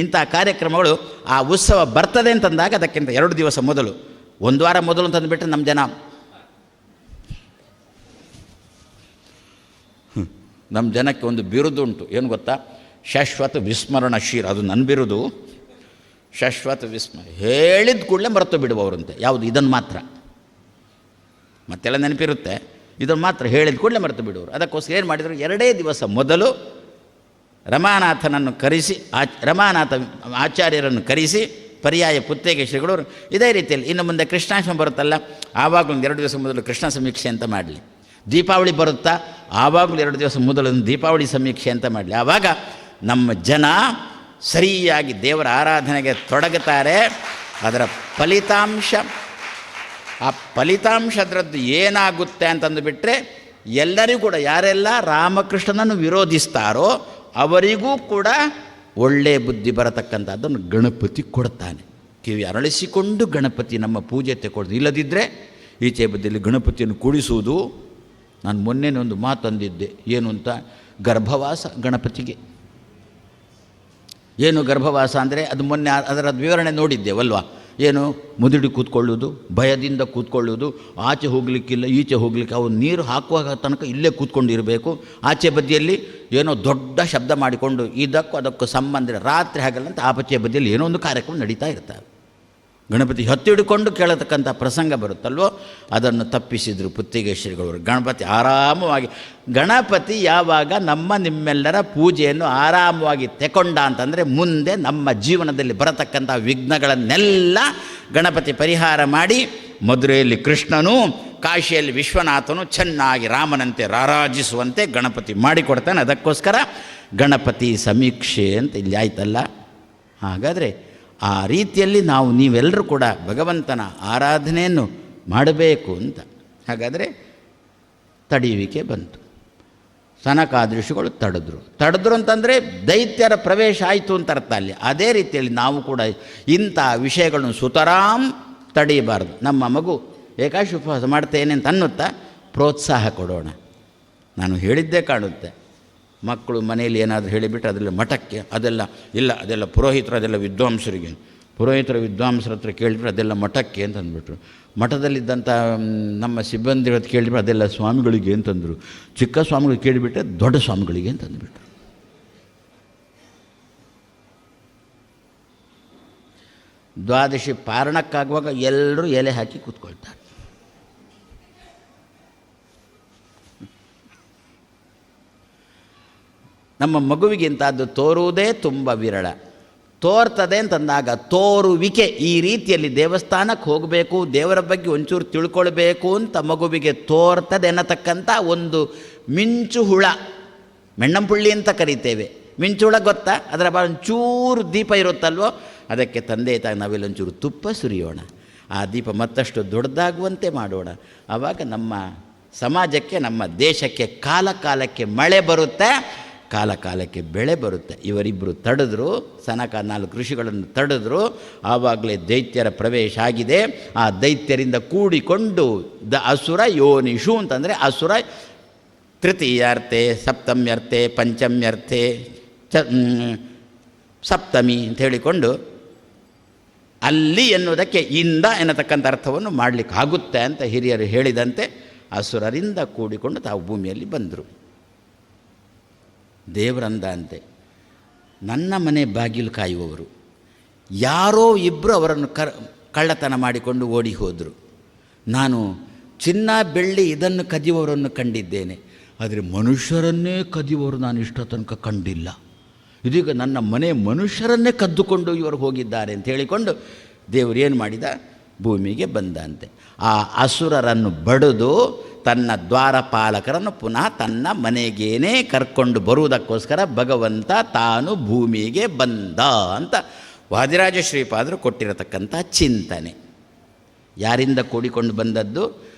ಇಂಥ ಕಾರ್ಯಕ್ರಮಗಳು ಆ ಉತ್ಸವ ಬರ್ತದೆ ಅಂತಂದಾಗ ಅದಕ್ಕಿಂತ 2 ದಿವಸ ಮೊದಲು, 1 ವಾರ ಮೊದಲು ಅಂತಂದುಬಿಟ್ರೆ ನಮ್ಮ ಜನ, ನಮ್ಮ ಜನಕ್ಕೆ ಒಂದು ಬಿರುದು ಉಂಟು, ಏನು ಗೊತ್ತಾ? ಶಾಶ್ವತ ವಿಸ್ಮರಣಶೀಲ. ಅದು ನನ್ನ ಬಿರುದು, ಶಾಶ್ವತ ವಿಸ್ಮರ. ಹೇಳಿದ ಕೂಡಲೇ ಮರೆತು ಬಿಡುವವರಂತೆ. ಯಾವುದು? ಇದನ್ನು ಮಾತ್ರ. ಮತ್ತೆಲ್ಲ ನೆನಪಿರುತ್ತೆ, ಇದನ್ನು ಮಾತ್ರ ಹೇಳಿದ ಕೂಡಲೇ ಮರೆತು ಬಿಡುವರು. ಅದಕ್ಕೋಸ್ಕರ ಏನು ಮಾಡಿದರು, 2 ದಿವಸ ಮೊದಲು ರಮಾನಾಥನನ್ನು ಕರೆಸಿ, ರಮಾನಾಥ ಆಚಾರ್ಯರನ್ನು ಕರೆಸಿ, ಪರ್ಯಾಯ ಪುತ್ತೇಗೆ ಶ್ರೀಗಳವರು ಇದೇ ರೀತಿಯಲ್ಲಿ ಇನ್ನು ಮುಂದೆ ಕೃಷ್ಣಾಷ್ಟಮಿ ಬರುತ್ತಲ್ಲ, ಆವಾಗಲೂ 2 ದಿವಸ ಮೊದಲು ಕೃಷ್ಣ ಸಮೀಕ್ಷೆ ಅಂತ ಮಾಡಲಿ. ದೀಪಾವಳಿ ಬರುತ್ತಾ, ಆವಾಗಲೂ 2 ದಿವಸ ಮೊದಲು ದೀಪಾವಳಿ ಸಮೀಕ್ಷೆ ಅಂತ ಮಾಡಲಿ. ಆವಾಗ ನಮ್ಮ ಜನ ಸರಿಯಾಗಿ ದೇವರ ಆರಾಧನೆಗೆ ತೊಡಗುತ್ತಾರೆ. ಅದರ ಫಲಿತಾಂಶ, ಆ ಫಲಿತಾಂಶದ್ರದ್ದು ಏನಾಗುತ್ತೆ ಅಂತಂದು ಬಿಟ್ಟರೆ, ಎಲ್ಲರಿಗೂ ಕೂಡ ಯಾರೆಲ್ಲ ರಾಮಕೃಷ್ಣನನ್ನು ವಿರೋಧಿಸ್ತಾರೋ ಅವರಿಗೂ ಕೂಡ ಒಳ್ಳೆಯ ಬುದ್ಧಿ ಬರತಕ್ಕಂಥದ್ದನ್ನು ಗಣಪತಿ ಕೊಡ್ತಾನೆ. ಕಿವಿ ಅರಳಿಸಿಕೊಂಡು ಗಣಪತಿ ನಮ್ಮ ಪೂಜೆ ತೆಕೊಡ್ದು. ಇಲ್ಲದಿದ್ದರೆ ಈಚೆ ಬದಿಯಲ್ಲಿ ಗಣಪತಿಯನ್ನು ಕೂಡಿಸುವುದು. ನಾನು ಮೊನ್ನೆ ಒಂದು ಮಾತು ಅಂದಿದ್ದೆ, ಏನು ಅಂತ, ಗರ್ಭವಾಸ ಗಣಪತಿಗೆ. ಏನು ಗರ್ಭವಾಸ ಅಂದರೆ, ಅದು ಮೊನ್ನೆ ಅದರ ವಿವರಣೆ ನೋಡಿದ್ದೇವಲ್ವಾ. ಏನು, ಮುದುಡಿ ಕೂತ್ಕೊಳ್ಳೋದು, ಭಯದಿಂದ ಕೂತ್ಕೊಳ್ಳೋದು, ಆಚೆ ಹೋಗಲಿಕ್ಕಿಲ್ಲ ಈಚೆ ಹೋಗಲಿಕ್ಕೆ, ಅವು ನೀರು ಹಾಕುವಾಗ ತನಕ ಇಲ್ಲೇ ಕೂತ್ಕೊಂಡಿರಬೇಕು. ಆಚೆ ಬದಿಯಲ್ಲಿ ಏನೋ ದೊಡ್ಡ ಶಬ್ದ ಮಾಡಿಕೊಂಡು ಇದಕ್ಕೂ ಅದಕ್ಕೂ ಸಂಬಂಧ, ರಾತ್ರಿ ಹಾಗಲ್ಲಂತ ಆಚೆ ಬದಿಯಲ್ಲಿ ಏನೋ ಒಂದು ಕಾರ್ಯಕ್ರಮ ನಡೀತಾ ಇರ್ತವೆ. ಗಣಪತಿ ಹತ್ತಿಡಿಕೊಂಡು ಕೇಳತಕ್ಕಂಥ ಪ್ರಸಂಗ ಬರುತ್ತಲ್ವೋ, ಅದನ್ನು ತಪ್ಪಿಸಿದರು ಪುತ್ತಿಗೆ ಶ್ರೀಗಳವರು. ಗಣಪತಿ ಆರಾಮವಾಗಿ, ಗಣಪತಿ ಯಾವಾಗ ನಿಮ್ಮೆಲ್ಲರ ಪೂಜೆಯನ್ನು ಆರಾಮವಾಗಿ ತೆಕೊಂಡ ಅಂತಂದರೆ, ಮುಂದೆ ನಮ್ಮ ಜೀವನದಲ್ಲಿ ಬರತಕ್ಕಂಥ ವಿಘ್ನಗಳನ್ನೆಲ್ಲ ಗಣಪತಿ ಪರಿಹಾರ ಮಾಡಿ, ಮಧುರೆಯಲ್ಲಿ ಕೃಷ್ಣನು, ಕಾಶಿಯಲ್ಲಿ ವಿಶ್ವನಾಥನು ಚೆನ್ನಾಗಿ ರಾಮನಂತೆ ರಾರಾಜಿಸುವಂತೆ ಗಣಪತಿ ಮಾಡಿಕೊಡ್ತಾನೆ. ಅದಕ್ಕೋಸ್ಕರ ಗಣಪತಿ ಸಮೀಕ್ಷೆ ಅಂತ ಇಲ್ಲಿ ಆಯ್ತಲ್ಲ. ಹಾಗಾದರೆ ಆ ರೀತಿಯಲ್ಲಿ ನೀವೆಲ್ಲರೂ ಕೂಡ ಭಗವಂತನ ಆರಾಧನೆಯನ್ನು ಮಾಡಬೇಕು ಅಂತ. ಹಾಗಾದರೆ ತಡೆಯುವಿಕೆ ಬಂತು. ಸನಕಾದೃಷಿಗಳು ತಡೆದ್ರು ಅಂತಂದರೆ ದೈತ್ಯರ ಪ್ರವೇಶ ಆಯಿತು ಅಂತ ಅರ್ಥ ಅಲ್ಲಿ. ಅದೇ ರೀತಿಯಲ್ಲಿ ನಾವು ಕೂಡ ಇಂಥ ವಿಷಯಗಳನ್ನು ಸುತರಾಂ ತಡೆಯಬಾರ್ದು. ನಮ್ಮ ಮಗು ಏಕಾದಶಿ ಉಪವಾಸ ಮಾಡ್ತೇನೆ ಅಂತ ಅನ್ನುತ್ತಾ ಪ್ರೋತ್ಸಾಹ ಕೊಡೋಣ. ನಾನು ಹೇಳಿದ್ದೇ ಕಾಣುತ್ತೆ, ಮಕ್ಕಳು ಮನೆಯಲ್ಲಿ ಏನಾದರೂ ಹೇಳಿಬಿಟ್ರೆ ಅದೆಲ್ಲ ಮಠಕ್ಕೆ, ಅದೆಲ್ಲ ಪುರೋಹಿತರು, ಅದೆಲ್ಲ ವಿದ್ವಾಂಸರಿಗೆ, ಪುರೋಹಿತರ ವಿದ್ವಾಂಸರ ಹತ್ರ ಕೇಳಿಬಿಟ್ರೆ ಅದೆಲ್ಲ ಮಠಕ್ಕೆ ಅಂತ ಅಂದ್ಬಿಟ್ರು. ಮಠದಲ್ಲಿದ್ದಂಥ ನಮ್ಮ ಸಿಬ್ಬಂದಿ ಹತ್ರ ಕೇಳಿಬಿಟ್ರೆ ಅದೆಲ್ಲ ಸ್ವಾಮಿಗಳಿಗೆ ಅಂತಂದರು. ಚಿಕ್ಕ ಸ್ವಾಮಿಗಳಿಗೆ ಕೇಳಿಬಿಟ್ರೆ ದೊಡ್ಡ ಸ್ವಾಮಿಗಳಿಗೆ ಅಂತ ಅಂದ್ಬಿಟ್ರು. ದ್ವಾದಶಿ ಪಾರಣಕ್ಕಾಗುವಾಗ ಎಲ್ಲರೂ ಎಲೆ ಹಾಕಿ ಕೂತ್ಕೊಳ್ತಾರೆ. ನಮ್ಮ ಮಗುವಿಗೆ ಇಂಥದ್ದು ತೋರುವುದೇ ತುಂಬ ವಿರಳ. ತೋರ್ತದೆ ಅಂತಂದಾಗ ತೋರುವಿಕೆ, ಈ ರೀತಿಯಲ್ಲಿ ದೇವಸ್ಥಾನಕ್ಕೆ ಹೋಗಬೇಕು, ದೇವರ ಬಗ್ಗೆ ಒಂಚೂರು ತಿಳ್ಕೊಳ್ಬೇಕು ಅಂತ ಮಗುವಿಗೆ ತೋರ್ತದೆ ಅನ್ನತಕ್ಕಂಥ ಒಂದು ಮಿಂಚು ಹುಳ, ಮೆಣ್ಣಂಪುಳ್ಳಿ ಅಂತ ಕರಿತೇವೆ. ಮಿಂಚು ಹುಳ ಗೊತ್ತಾ? ಅದರ ಒಂಚೂರು ದೀಪ ಇರುತ್ತಲ್ವೋ, ಅದಕ್ಕೆ ತಂದೆ ತಾಯಿ ನಾವೆಲ್ಲ ಒಂಚೂರು ತುಪ್ಪ ಸುರಿಯೋಣ, ಆ ದೀಪ ಮತ್ತಷ್ಟು ದೊಡ್ಡದಾಗುವಂತೆ ಮಾಡೋಣ. ಆವಾಗ ನಮ್ಮ ಸಮಾಜಕ್ಕೆ, ನಮ್ಮ ದೇಶಕ್ಕೆ ಕಾಲ ಕಾಲಕ್ಕೆ ಮಳೆ ಬರುತ್ತೆ, ಕಾಲ ಕಾಲಕ್ಕೆ ಬೆಳೆ ಬರುತ್ತೆ. ಇವರಿಬ್ಬರು ತಡೆದ್ರು, ಸನಕ 4 ಋಷಿಗಳನ್ನು ತಡೆದ್ರು. ಆವಾಗಲೇ ದೈತ್ಯರ ಪ್ರವೇಶ ಆಗಿದೆ. ಆ ದೈತ್ಯರಿಂದ ಕೂಡಿಕೊಂಡು ಅಸುರ ಯೋನಿಷು ಅಂತಂದರೆ, ಅಸುರ ತೃತೀಯಾರ್ಥೆ, ಸಪ್ತಮ್ಯರ್ಥೆ, ಪಂಚಮ್ಯರ್ಥೆ, ಸಪ್ತಮಿ ಅಂತ ಹೇಳಿಕೊಂಡು ಅಲ್ಲಿ ಎನ್ನುವುದಕ್ಕೆ ಇಂದ ಎನ್ನತಕ್ಕಂಥ ಅರ್ಥವನ್ನು ಮಾಡಲಿಕ್ಕೆ ಆಗುತ್ತೆ ಅಂತ ಹಿರಿಯರು ಹೇಳಿದಂತೆ ಅಸುರರಿಂದ ಕೂಡಿಕೊಂಡು ತಾವು ಭೂಮಿಯಲ್ಲಿ ಬಂದರು. ದೇವರಂದ ಅಂತೆ, ನನ್ನ ಮನೆ ಬಾಗಿಲು ಕಾಯುವವರು ಯಾರೋ ಇಬ್ಬರು ಅವರನ್ನು ಕಳ್ಳತನ ಮಾಡಿಕೊಂಡು ಓಡಿ ಹೋದರು. ನಾನು ಚಿನ್ನ ಬೆಳ್ಳಿ ಇದನ್ನು ಕದಿಯುವವರನ್ನು ಕಂಡಿದ್ದೇನೆ, ಆದರೆ ಮನುಷ್ಯರನ್ನೇ ಕದಿಯುವವರು ನಾನು ಇಷ್ಟ ತನಕ ಕಂಡಿಲ್ಲ. ಇದೀಗ ನನ್ನ ಮನೆ ಮನುಷ್ಯರನ್ನೇ ಕದ್ದುಕೊಂಡು ಇವರು ಹೋಗಿದ್ದಾರೆ ಅಂತ ಹೇಳಿಕೊಂಡು ದೇವರು ಏನು ಮಾಡಿದ, ಭೂಮಿಗೆ ಬಂದಂತೆ. ಆ ಅಸುರರನ್ನು ಬಡಿದು ತನ್ನ ದ್ವಾರಪಾಲಕರನ್ನು ಪುನಃ ತನ್ನ ಮನೆಗೇನೆ ಕರ್ಕೊಂಡು ಬರುವುದಕ್ಕೋಸ್ಕರ ಭಗವಂತ ತಾನು ಭೂಮಿಗೆ ಬಂದ ಅಂತ ವಾದಿರಾಜ ಶ್ರೀಪಾದರು ಕೊಟ್ಟಿರತಕ್ಕಂಥ ಚಿಂತನೆ. ಯಾರಿಂದ ಕೂಡಿಕೊಂಡು ಬಂದದ್ದು?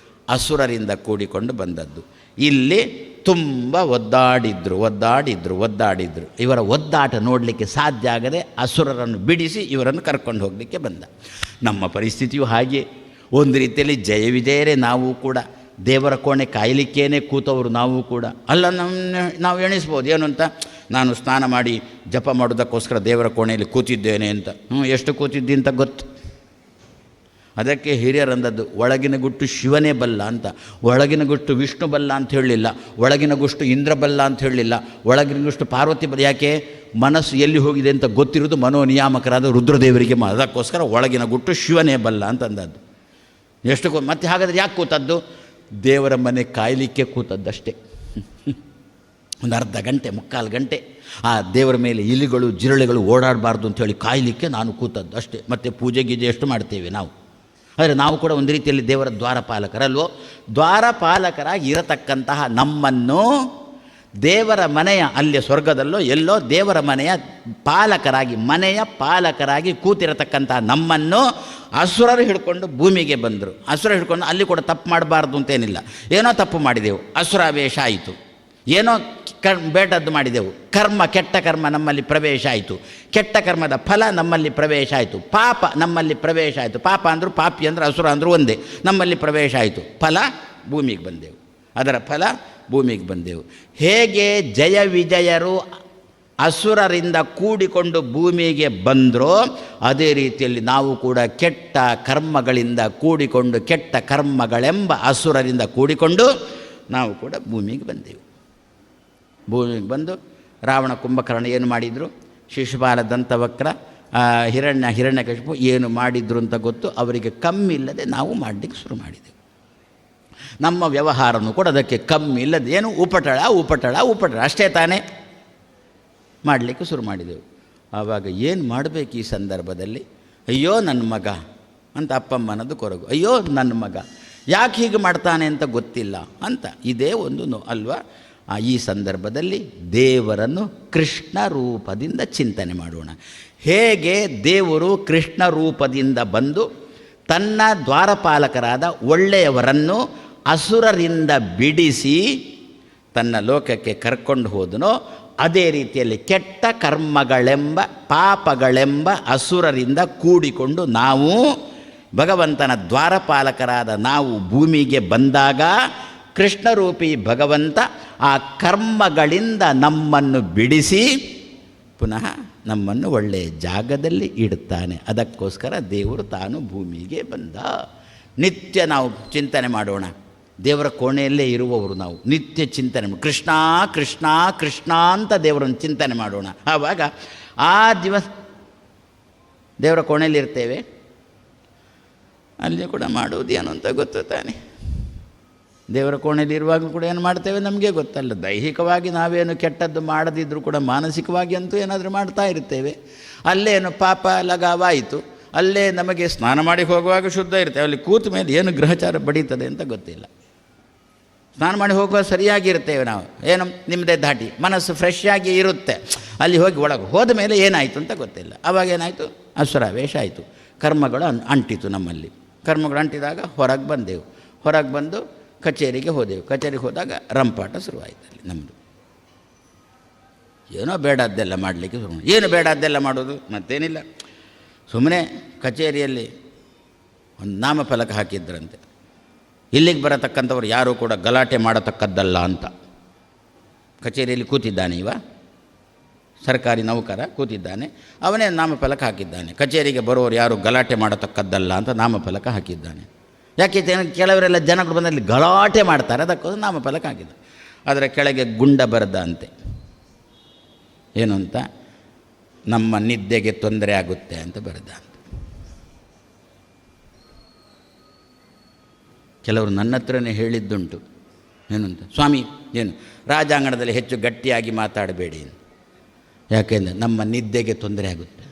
ಅಸುರರಿಂದ ಕೂಡಿಕೊಂಡು ಬಂದದ್ದು. ಇಲ್ಲಿ ತುಂಬ ಒದ್ದಾಡಿದ್ರು. ಇವರ ಒದ್ದಾಟ ನೋಡಲಿಕ್ಕೆ ಸಾಧ್ಯ ಆಗದೆ ಅಸುರರನ್ನು ಬಿಡಿಸಿ ಇವರನ್ನು ಕರ್ಕೊಂಡು ಹೋಗಲಿಕ್ಕೆ ಬಂದ. ನಮ್ಮ ಪರಿಸ್ಥಿತಿಯು ಹಾಗೆ. ಒಂದು ರೀತಿಯಲ್ಲಿ ಜಯ ವಿಜಯರೇ ನಾವು ಕೂಡ. ದೇವರ ಕೋಣೆ ಕಾಯಲಿಕ್ಕೇನೆ ಕೂತವರು ನಾವು ಕೂಡ. ಅಲ್ಲ, ನಾವು ಎಣಿಸ್ಬೋದು ಏನು ಅಂತ, ನಾನು ಸ್ನಾನ ಮಾಡಿ ಜಪ ಮಾಡೋದಕ್ಕೋಸ್ಕರ ದೇವರ ಕೋಣೆಯಲ್ಲಿ ಕೂತಿದ್ದೇನೆ ಅಂತ. ಎಷ್ಟು ಕೂತಿದ್ದಿ ಅಂತ ಗೊತ್ತು. ಅದಕ್ಕೆ ಹಿರಿಯರಂದದ್ದು, ಒಳಗಿನ ಗುಟ್ಟು ಶಿವನೇ ಬಲ್ಲ ಅಂತ. ಒಳಗಿನ ಗುಟ್ಟು ವಿಷ್ಣು ಬಲ್ಲ ಅಂತ ಹೇಳಲಿಲ್ಲ, ಒಳಗಿನ ಗುಟ್ಟು ಇಂದ್ರ ಬಲ್ಲ ಅಂತ ಹೇಳಲಿಲ್ಲ, ಒಳಗಿನ ಗುಟ್ಟು ಪಾರ್ವತಿ ಬಲ್ಲ. ಯಾಕೆ? ಮನಸ್ಸು ಎಲ್ಲಿ ಹೋಗಿದೆ ಅಂತ ಗೊತ್ತಿರೋದು ಮನೋನಿಯಾಮಕರಾದ ರುದ್ರದೇವರಿಗೆ. ಅದಕ್ಕೋಸ್ಕರ ಒಳಗಿನ ಗುಟ್ಟು ಶಿವನೇ ಬಲ್ಲ ಅಂತಂದದ್ದು. ಎಷ್ಟು ಮತ್ತೆ ಹಾಗಾದರೆ ಯಾಕೆ ಕೂತದ್ದು? ದೇವರ ಮನೆ ಕಾಯಲಿಕ್ಕೆ ಕೂತದ್ದಷ್ಟೇ. ಒಂದು ಅರ್ಧ ಗಂಟೆ, ಮುಕ್ಕಾಲು ಗಂಟೆ ಆ ದೇವರ ಮೇಲೆ ಇಲಿಗಳು ಜಿರಳೆಗಳು ಓಡಾಡಬಾರ್ದು ಅಂಥೇಳಿ ಕಾಯಲಿಕ್ಕೆ ನಾನು ಕೂತದ್ದು ಅಷ್ಟೇ. ಮತ್ತು ಪೂಜೆ ಗೀಜೆ ಎಷ್ಟು ಮಾಡ್ತೇವೆ ನಾವು. ಆದರೆ ನಾವು ಕೂಡ ಒಂದು ರೀತಿಯಲ್ಲಿ ದೇವರ ದ್ವಾರಪಾಲಕರಲ್ವೋ? ದ್ವಾರಪಾಲಕರಾಗಿ ಇರತಕ್ಕಂತಹ ನಮ್ಮನ್ನು ದೇವರ ಮನೆಯ, ಅಲ್ಲಿ ಸ್ವರ್ಗದಲ್ಲೋ ಎಲ್ಲೋ ದೇವರ ಮನೆಯ ಪಾಲಕರಾಗಿ ಕೂತಿರತಕ್ಕಂತಹ ನಮ್ಮನ್ನು ಅಸುರರು ಹಿಡ್ಕೊಂಡು ಭೂಮಿಗೆ ಬಂದರು. ಅಸುರ ಹಿಡ್ಕೊಂಡು ಅಲ್ಲಿ ಕೂಡ ತಪ್ಪು ಮಾಡಬಾರ್ದು ಅಂತೇನಿಲ್ಲ. ಏನೋ ತಪ್ಪು ಮಾಡಿದೆವು, ಅಸುರಾವೇಶ ಆಯಿತು. ಏನೋ ಬೇಟದ್ದು ಮಾಡಿದೆವು, ಕೆಟ್ಟ ಕರ್ಮ ನಮ್ಮಲ್ಲಿ ಪ್ರವೇಶ ಆಯಿತು. ಕೆಟ್ಟ ಕರ್ಮದ ಫಲ ನಮ್ಮಲ್ಲಿ ಪ್ರವೇಶ ಆಯಿತು. ಪಾಪ ನಮ್ಮಲ್ಲಿ ಪ್ರವೇಶ ಆಯಿತು. ಪಾಪ ಅಂದರು, ಪಾಪಿ ಅಂದ್ರೆ ಅಸುರ ಅಂದರೂ ಒಂದೇ. ನಮ್ಮಲ್ಲಿ ಪ್ರವೇಶ ಆಯಿತು. ಫಲ ಭೂಮಿಗೆ ಬಂದೆವು. ಅದರ ಫಲ ಭೂಮಿಗೆ ಬಂದೆವು. ಹೇಗೆ ಜಯ ವಿಜಯರು ಅಸುರರಿಂದ ಕೂಡಿಕೊಂಡು ಭೂಮಿಗೆ ಬಂದರೋ ಅದೇ ರೀತಿಯಲ್ಲಿ ನಾವು ಕೂಡ ಕೆಟ್ಟ ಕರ್ಮಗಳಿಂದ ಕೂಡಿಕೊಂಡು, ಕೆಟ್ಟ ಕರ್ಮಗಳೆಂಬ ಅಸುರರಿಂದ ಕೂಡಿಕೊಂಡು ನಾವು ಕೂಡ ಭೂಮಿಗೆ ಬಂದೆವು. ಭೂಮಿಗೆ ಬಂದು ರಾವಣ ಕುಂಭಕರ್ಣ ಏನು ಮಾಡಿದರು? ಶಿಶುಪಾಲ ದಂತವಕ್ರ ಹಿರಣ್ಯಕಶಿಪು ಏನು ಮಾಡಿದ್ರು ಅಂತ ಗೊತ್ತು. ಅವರಿಗೆ ಕಮ್ಮಿ ಇಲ್ಲದೆ ನಾವು ಮಾಡಲಿಕ್ಕೆ ಶುರು ಮಾಡಿದೆವು. ನಮ್ಮ ವ್ಯವಹಾರನೂ ಕೂಡ ಅದಕ್ಕೆ ಕಮ್ಮಿ ಇಲ್ಲದೆ ಏನು ಉಪಟಳ ಅಷ್ಟೇ ತಾನೇ ಮಾಡಲಿಕ್ಕೆ ಶುರು ಮಾಡಿದೆವು. ಆವಾಗ ಏನು ಮಾಡಬೇಕು ಈ ಸಂದರ್ಭದಲ್ಲಿ? ಅಯ್ಯೋ ನನ್ನ ಮಗ ಅಂತ ಅಪ್ಪಮ್ಮನದು ಕೊರಗು. ಅಯ್ಯೋ ನನ್ನ ಮಗ ಯಾಕೆ ಹೀಗೆ ಮಾಡ್ತಾನೆ ಅಂತ ಗೊತ್ತಿಲ್ಲ ಅಂತ. ಇದೇ ಒಂದು ಅಲ್ವಾ? ಈ ಸಂದರ್ಭದಲ್ಲಿ ದೇವರನ್ನು ಕೃಷ್ಣ ರೂಪದಿಂದ ಚಿಂತನೆ ಮಾಡೋಣ. ಹೇಗೆ ದೇವರು ಕೃಷ್ಣ ರೂಪದಿಂದ ಬಂದು ತನ್ನ ದ್ವಾರಪಾಲಕರಾದ ಒಳ್ಳೆಯವರನ್ನು ಅಸುರರಿಂದ ಬಿಡಿಸಿ ತನ್ನ ಲೋಕಕ್ಕೆ ಕರ್ಕೊಂಡು ಹೋದನೋ ಅದೇ ರೀತಿಯಲ್ಲಿ ಕೆಟ್ಟ ಕರ್ಮಗಳೆಂಬ ಪಾಪಗಳೆಂಬ ಅಸುರರಿಂದ ಕೂಡಿಕೊಂಡು ನಾವು ಭಗವಂತನ ದ್ವಾರಪಾಲಕರಾದ ನಾವು ಭೂಮಿಗೆ ಬಂದಾಗ ಕೃಷ್ಣರೂಪಿ ಭಗವಂತ ಆ ಕರ್ಮಗಳಿಂದ ನಮ್ಮನ್ನು ಬಿಡಿಸಿ ಪುನಃ ನಮ್ಮನ್ನು ಒಳ್ಳೆಯ ಜಾಗದಲ್ಲಿ ಇಡ್ತಾನೆ. ಅದಕ್ಕೋಸ್ಕರ ದೇವರು ತಾನು ಭೂಮಿಗೆ ಬಂದ. ನಿತ್ಯ ನಾವು ಚಿಂತನೆ ಮಾಡೋಣ. ದೇವರ ಕೋಣೆಯಲ್ಲೇ ಇರುವವರು ನಾವು ನಿತ್ಯ ಚಿಂತನೆ ಕೃಷ್ಣ ಕೃಷ್ಣ ಕೃಷ್ಣ ಅಂತ ದೇವರನ್ನು ಚಿಂತನೆ ಮಾಡೋಣ. ಆವಾಗ ಆ ದಿವಸ ದೇವರ ಕೋಣೆಯಲ್ಲಿ ಇರ್ತೇವೆ. ಅಲ್ಲಿ ಕೂಡ ಮಾಡುವುದೇನು ಅಂತ ಗೊತ್ತು ತಾನೆ. ದೇವರ ಕೋಣೆಯಲ್ಲಿ ಇರುವಾಗಲೂ ಕೂಡ ಏನು ಮಾಡ್ತೇವೆ ನಮಗೆ ಗೊತ್ತಲ್ಲ. ದೈಹಿಕವಾಗಿ ನಾವೇನು ಕೆಟ್ಟದ್ದು ಮಾಡದಿದ್ದರೂ ಕೂಡ ಮಾನಸಿಕವಾಗಿ ಅಂತೂ ಏನಾದರೂ ಮಾಡ್ತಾ ಇರ್ತೇವೆ. ಅಲ್ಲೇನು ಪಾಪ ಲಗಾವಾಯಿತು. ಅಲ್ಲೇ ನಮಗೆ ಸ್ನಾನ ಮಾಡಿ ಹೋಗುವಾಗ ಶುದ್ಧ ಇರ್ತೇವೆ. ಅಲ್ಲಿ ಕೂತ ಮೇಲೆ ಏನು ಗ್ರಹಚಾರ ಬಡೀತದೆ ಅಂತ ಗೊತ್ತಿಲ್ಲ. ಸ್ನಾನ ಮಾಡಿ ಹೋಗುವಾಗ ಸರಿಯಾಗಿರ್ತೇವೆ ನಾವು, ಏನು ನಿಮ್ಮದೇ ದಾಟಿ ಮನಸ್ಸು ಫ್ರೆಶ್ ಆಗಿ ಇರುತ್ತೆ. ಅಲ್ಲಿ ಹೋಗಿ ಒಳಗೆ ಹೋದ ಮೇಲೆ ಏನಾಯಿತು ಅಂತ ಗೊತ್ತಿಲ್ಲ. ಆವಾಗ ಏನಾಯಿತು? ಅಸುರಾವೇಶ ಆಯಿತು. ಕರ್ಮಗಳು ಅಂಟಿತು ನಮ್ಮಲ್ಲಿ. ಕರ್ಮಗಳು ಅಂಟಿದಾಗ ಹೊರಗೆ ಬಂದೆವು. ಹೊರಗೆ ಬಂದು ಕಚೇರಿಗೆ ಹೋದೆವು. ಕಚೇರಿಗೆ ಹೋದಾಗ ರಂಪಾಟ ಶುರುವಾಯಿತು ಅಲ್ಲಿ ನಮ್ಮದು. ಏನೋ ಬೇಡದ್ದೆಲ್ಲ ಮಾಡಲಿಕ್ಕೆ ಶುರು. ಏನು ಬೇಡದ್ದೆಲ್ಲ ಮಾಡೋದು? ಮತ್ತೇನಿಲ್ಲ, ಸುಮ್ಮನೆ ಕಚೇರಿಯಲ್ಲಿ ಒಂದು ನಾಮಫಲಕ ಹಾಕಿದ್ರಂತೆ. ಇಲ್ಲಿಗೆ ಬರತಕ್ಕಂಥವ್ರು ಯಾರೂ ಕೂಡ ಗಲಾಟೆ ಮಾಡತಕ್ಕದ್ದಲ್ಲ ಅಂತ. ಕಚೇರಿಯಲ್ಲಿ ಕೂತಿದ್ದಾನೆ ಇವ, ಸರ್ಕಾರಿ ನೌಕರ ಕೂತಿದ್ದಾನೆ, ಅವನೇ ನಾಮಫಲಕ ಹಾಕಿದ್ದಾನೆ. ಕಚೇರಿಗೆ ಬರೋರು ಯಾರು ಗಲಾಟೆ ಮಾಡತಕ್ಕದ್ದಲ್ಲ ಅಂತ ನಾಮಫಲಕ ಹಾಕಿದ್ದಾನೆ. ಯಾಕೆ? ಕೆಲವರೆಲ್ಲ ಜನಗಳು ಬಂದಲ್ಲಿ ಗಲಾಟೆ ಮಾಡ್ತಾರೆ, ಅದಕ್ಕೋಸ್ಕರ ನಾಮಫಲಕ ಹಾಕಿದ್ದ. ಅದರ ಕೆಳಗೆ ಗುಂಡ ಬರೆದ ಅಂತೆ. ಏನು ಅಂತ? ನಮ್ಮ ನಿದ್ದೆಗೆ ತೊಂದರೆ ಆಗುತ್ತೆ ಅಂತ ಬರೆದ ಅಂತ. ಕೆಲವರು ನನ್ನ ಹತ್ರನೇ ಹೇಳಿದ್ದುಂಟು. ಏನು ಅಂತ? ಸ್ವಾಮಿ, ಏನು ರಾಜಾಂಗಣದಲ್ಲಿ ಹೆಚ್ಚು ಗಟ್ಟಿಯಾಗಿ ಮಾತಾಡಬೇಡಿ, ಯಾಕೆಂದರೆ ನಮ್ಮ ನಿದ್ದೆಗೆ ತೊಂದರೆ ಆಗುತ್ತೆ.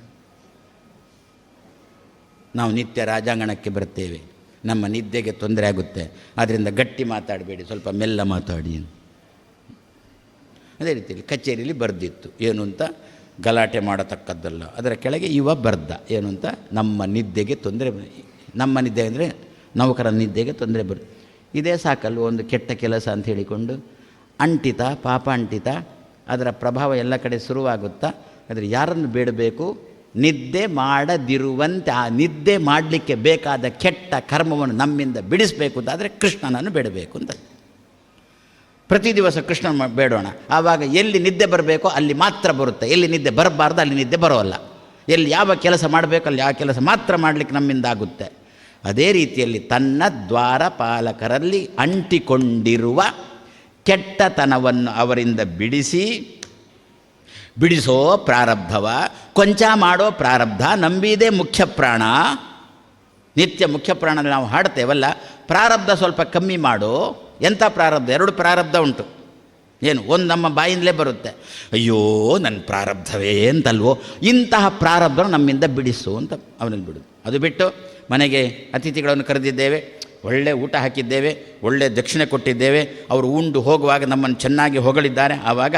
ನಾವು ನಿತ್ಯ ರಾಜಾಂಗಣಕ್ಕೆ ಬರ್ತೇವೆ, ನಮ್ಮ ನಿದ್ದೆಗೆ ತೊಂದರೆ ಆಗುತ್ತೆ, ಆದ್ದರಿಂದ ಗಟ್ಟಿ ಮಾತಾಡಬೇಡಿ, ಸ್ವಲ್ಪ ಮೆಲ್ಲ ಮಾತಾಡಿ. ಅದೇ ರೀತಿಯಲ್ಲಿ ಕಚೇರಿಯಲ್ಲಿ ಬರೆದಿತ್ತು. ಏನು ಅಂತ? ಗಲಾಟೆ ಮಾಡತಕ್ಕದ್ದಲ್ಲ. ಅದರ ಕೆಳಗೆ ಇವ ಬರ್ದ ಏನು ಅಂತ? ನಮ್ಮ ನಿದ್ದೆಗೆ ತೊಂದರೆ. ನಮ್ಮ ನಿದ್ದೆ ಅಂದರೆ ನೌಕರ ನಿದ್ದೆಗೆ ತೊಂದರೆ ಬರುತ್ತೆ. ಇದೇ ಸಾಕಲ್ವ ಒಂದು ಕೆಟ್ಟ ಕೆಲಸ ಅಂತ ಹೇಳಿಕೊಂಡು ಅಂಟಿತ ಪಾಪ ಅಂಟಿತ ಅದರ ಪ್ರಭಾವ ಎಲ್ಲ ಕಡೆ ಶುರುವಾಗುತ್ತಾ. ಆದರೆ ಯಾರನ್ನು ಬೇಡಬೇಕು? ನಿದ್ದೆ ಮಾಡದಿರುವಂತೆ ಆ ನಿದ್ದೆ ಮಾಡಲಿಕ್ಕೆ ಬೇಕಾದ ಕೆಟ್ಟ ಕರ್ಮವನ್ನು ನಮ್ಮಿಂದ ಬಿಡಿಸಬೇಕು ಅಂತಾದರೆ ಕೃಷ್ಣನನ್ನು ಬೇಡಬೇಕು ಅಂತ. ಪ್ರತಿ ದಿವಸ ಕೃಷ್ಣನ ಬೇಡೋಣ. ಆವಾಗ ಎಲ್ಲಿ ನಿದ್ದೆ ಬರಬೇಕೋ ಅಲ್ಲಿ ಮಾತ್ರ ಬರುತ್ತೆ, ಎಲ್ಲಿ ನಿದ್ದೆ ಬರಬಾರ್ದು ಅಲ್ಲಿ ನಿದ್ದೆ ಬರೋಲ್ಲ. ಎಲ್ಲಿ ಯಾವ ಕೆಲಸ ಮಾಡಬೇಕು ಅಲ್ಲಿ ಆ ಕೆಲಸ ಮಾತ್ರ ಮಾಡಲಿಕ್ಕೆ ನಮ್ಮಿಂದ ಆಗುತ್ತೆ. ಅದೇ ರೀತಿಯಲ್ಲಿ ತನ್ನ ದ್ವಾರಪಾಲಕರಲ್ಲಿ ಅಂಟಿಕೊಂಡಿರುವ ಕೆಟ್ಟತನವನ್ನು ಅವರಿಂದ ಬಿಡಿಸೋ ಪ್ರಾರಬ್ಧವ, ಕೊಂಚ ಮಾಡೋ ಪ್ರಾರಬ್ಧ ನಂಬಿದೇ ಮುಖ್ಯ ಪ್ರಾಣ. ನಿತ್ಯ ಮುಖ್ಯ ಪ್ರಾಣ ನಾವು ಹಾಡ್ತೇವಲ್ಲ, ಪ್ರಾರಬ್ಧ ಸ್ವಲ್ಪ ಕಮ್ಮಿ ಮಾಡೋ. ಎಂಥ ಪ್ರಾರಬ್ಧ? 2 ಪ್ರಾರಬ್ಧ ಉಂಟು. ಏನು? ಒಂದು ನಮ್ಮ ಬಾಯಿಂದಲೇ ಬರುತ್ತೆ, ಅಯ್ಯೋ ನನ್ನ ಪ್ರಾರಬ್ಧವೇ ಅಂತಲ್ವೋ, ಇಂತಹ ಪ್ರಾರಬ್ಧ ನಮ್ಮಿಂದ ಬಿಡಿಸು ಅಂತ ಅವನಲ್ಲಿ ಬಿಡೋದು. ಅದು ಬಿಟ್ಟು ಮನೆಗೆ ಅತಿಥಿಗಳನ್ನು ಕರೆದಿದ್ದೇವೆ, ಒಳ್ಳೆ ಊಟ ಹಾಕಿದ್ದೇವೆ, ಒಳ್ಳೆ ದಕ್ಷಿಣೆ ಕೊಟ್ಟಿದ್ದೇವೆ, ಅವರು ಉಂಡು ಹೋಗುವಾಗ ನಮ್ಮನ್ನು ಚೆನ್ನಾಗಿ ಹೊಗಳಿದ್ದಾರೆ, ಆವಾಗ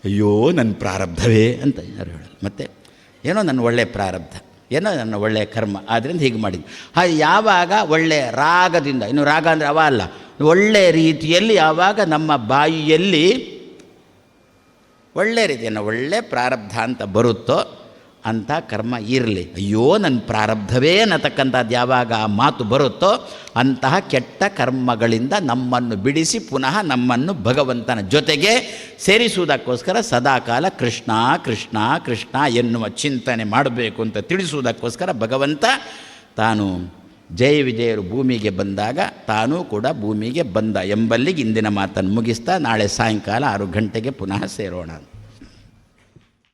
ಅಯ್ಯೋ ನನ್ನ ಪ್ರಾರಬ್ಧವೇ ಅಂತ ಯಾರು ಹೇಳಲ್ಲ. ಮತ್ತು ಏನೋ ನನ್ನ ಒಳ್ಳೆಯ ಪ್ರಾರಬ್ಧ, ಏನೋ ನನ್ನ ಒಳ್ಳೆಯ ಕರ್ಮ, ಆದ್ದರಿಂದ ಹೀಗೆ ಮಾಡಿದ್ದು. ಹಾಗೆ ಯಾವಾಗ ಒಳ್ಳೆಯ ರಾಗದಿಂದ, ಇನ್ನು ರಾಗ ಅಂದರೆ ಅವ ಅಲ್ಲ, ಒಳ್ಳೆಯ ರೀತಿಯಲ್ಲಿ ಯಾವಾಗ ನಮ್ಮ ಬಾಯಿಯಲ್ಲಿ ಒಳ್ಳೆಯ ರೀತಿಯನ್ನು ಒಳ್ಳೆಯ ಪ್ರಾರಬ್ಧ ಅಂತ ಬರುತ್ತೋ ಅಂಥ ಕರ್ಮ ಇರಲಿ. ಅಯ್ಯೋ ನನ್ನ ಪ್ರಾರಬ್ಧವೇ ಅನ್ನತಕ್ಕಂಥದ್ದು ಯಾವಾಗ ಆ ಮಾತು ಬರುತ್ತೋ ಅಂತಹ ಕೆಟ್ಟ ಕರ್ಮಗಳಿಂದ ನಮ್ಮನ್ನು ಬಿಡಿಸಿ ಪುನಃ ನಮ್ಮನ್ನು ಭಗವಂತನ ಜೊತೆಗೆ ಸೇರಿಸುವುದಕ್ಕೋಸ್ಕರ ಸದಾಕಾಲ ಕೃಷ್ಣ ಕೃಷ್ಣ ಕೃಷ್ಣ ಎನ್ನುವ ಚಿಂತನೆ ಮಾಡಬೇಕು ಅಂತ ತಿಳಿಸುವುದಕ್ಕೋಸ್ಕರ ಭಗವಂತ ತಾನು ಜಯ ವಿಜಯರು ಭೂಮಿಗೆ ಬಂದಾಗ ತಾನೂ ಕೂಡ ಭೂಮಿಗೆ ಬಂದ ಎಂಬಲ್ಲಿಗೆ ಇಂದಿನ ಮಾತನ್ನು ಮುಗಿಸ್ತಾ ನಾಳೆ ಸಾಯಂಕಾಲ 6 ಗಂಟೆಗೆ ಪುನಃ ಸೇರೋಣ.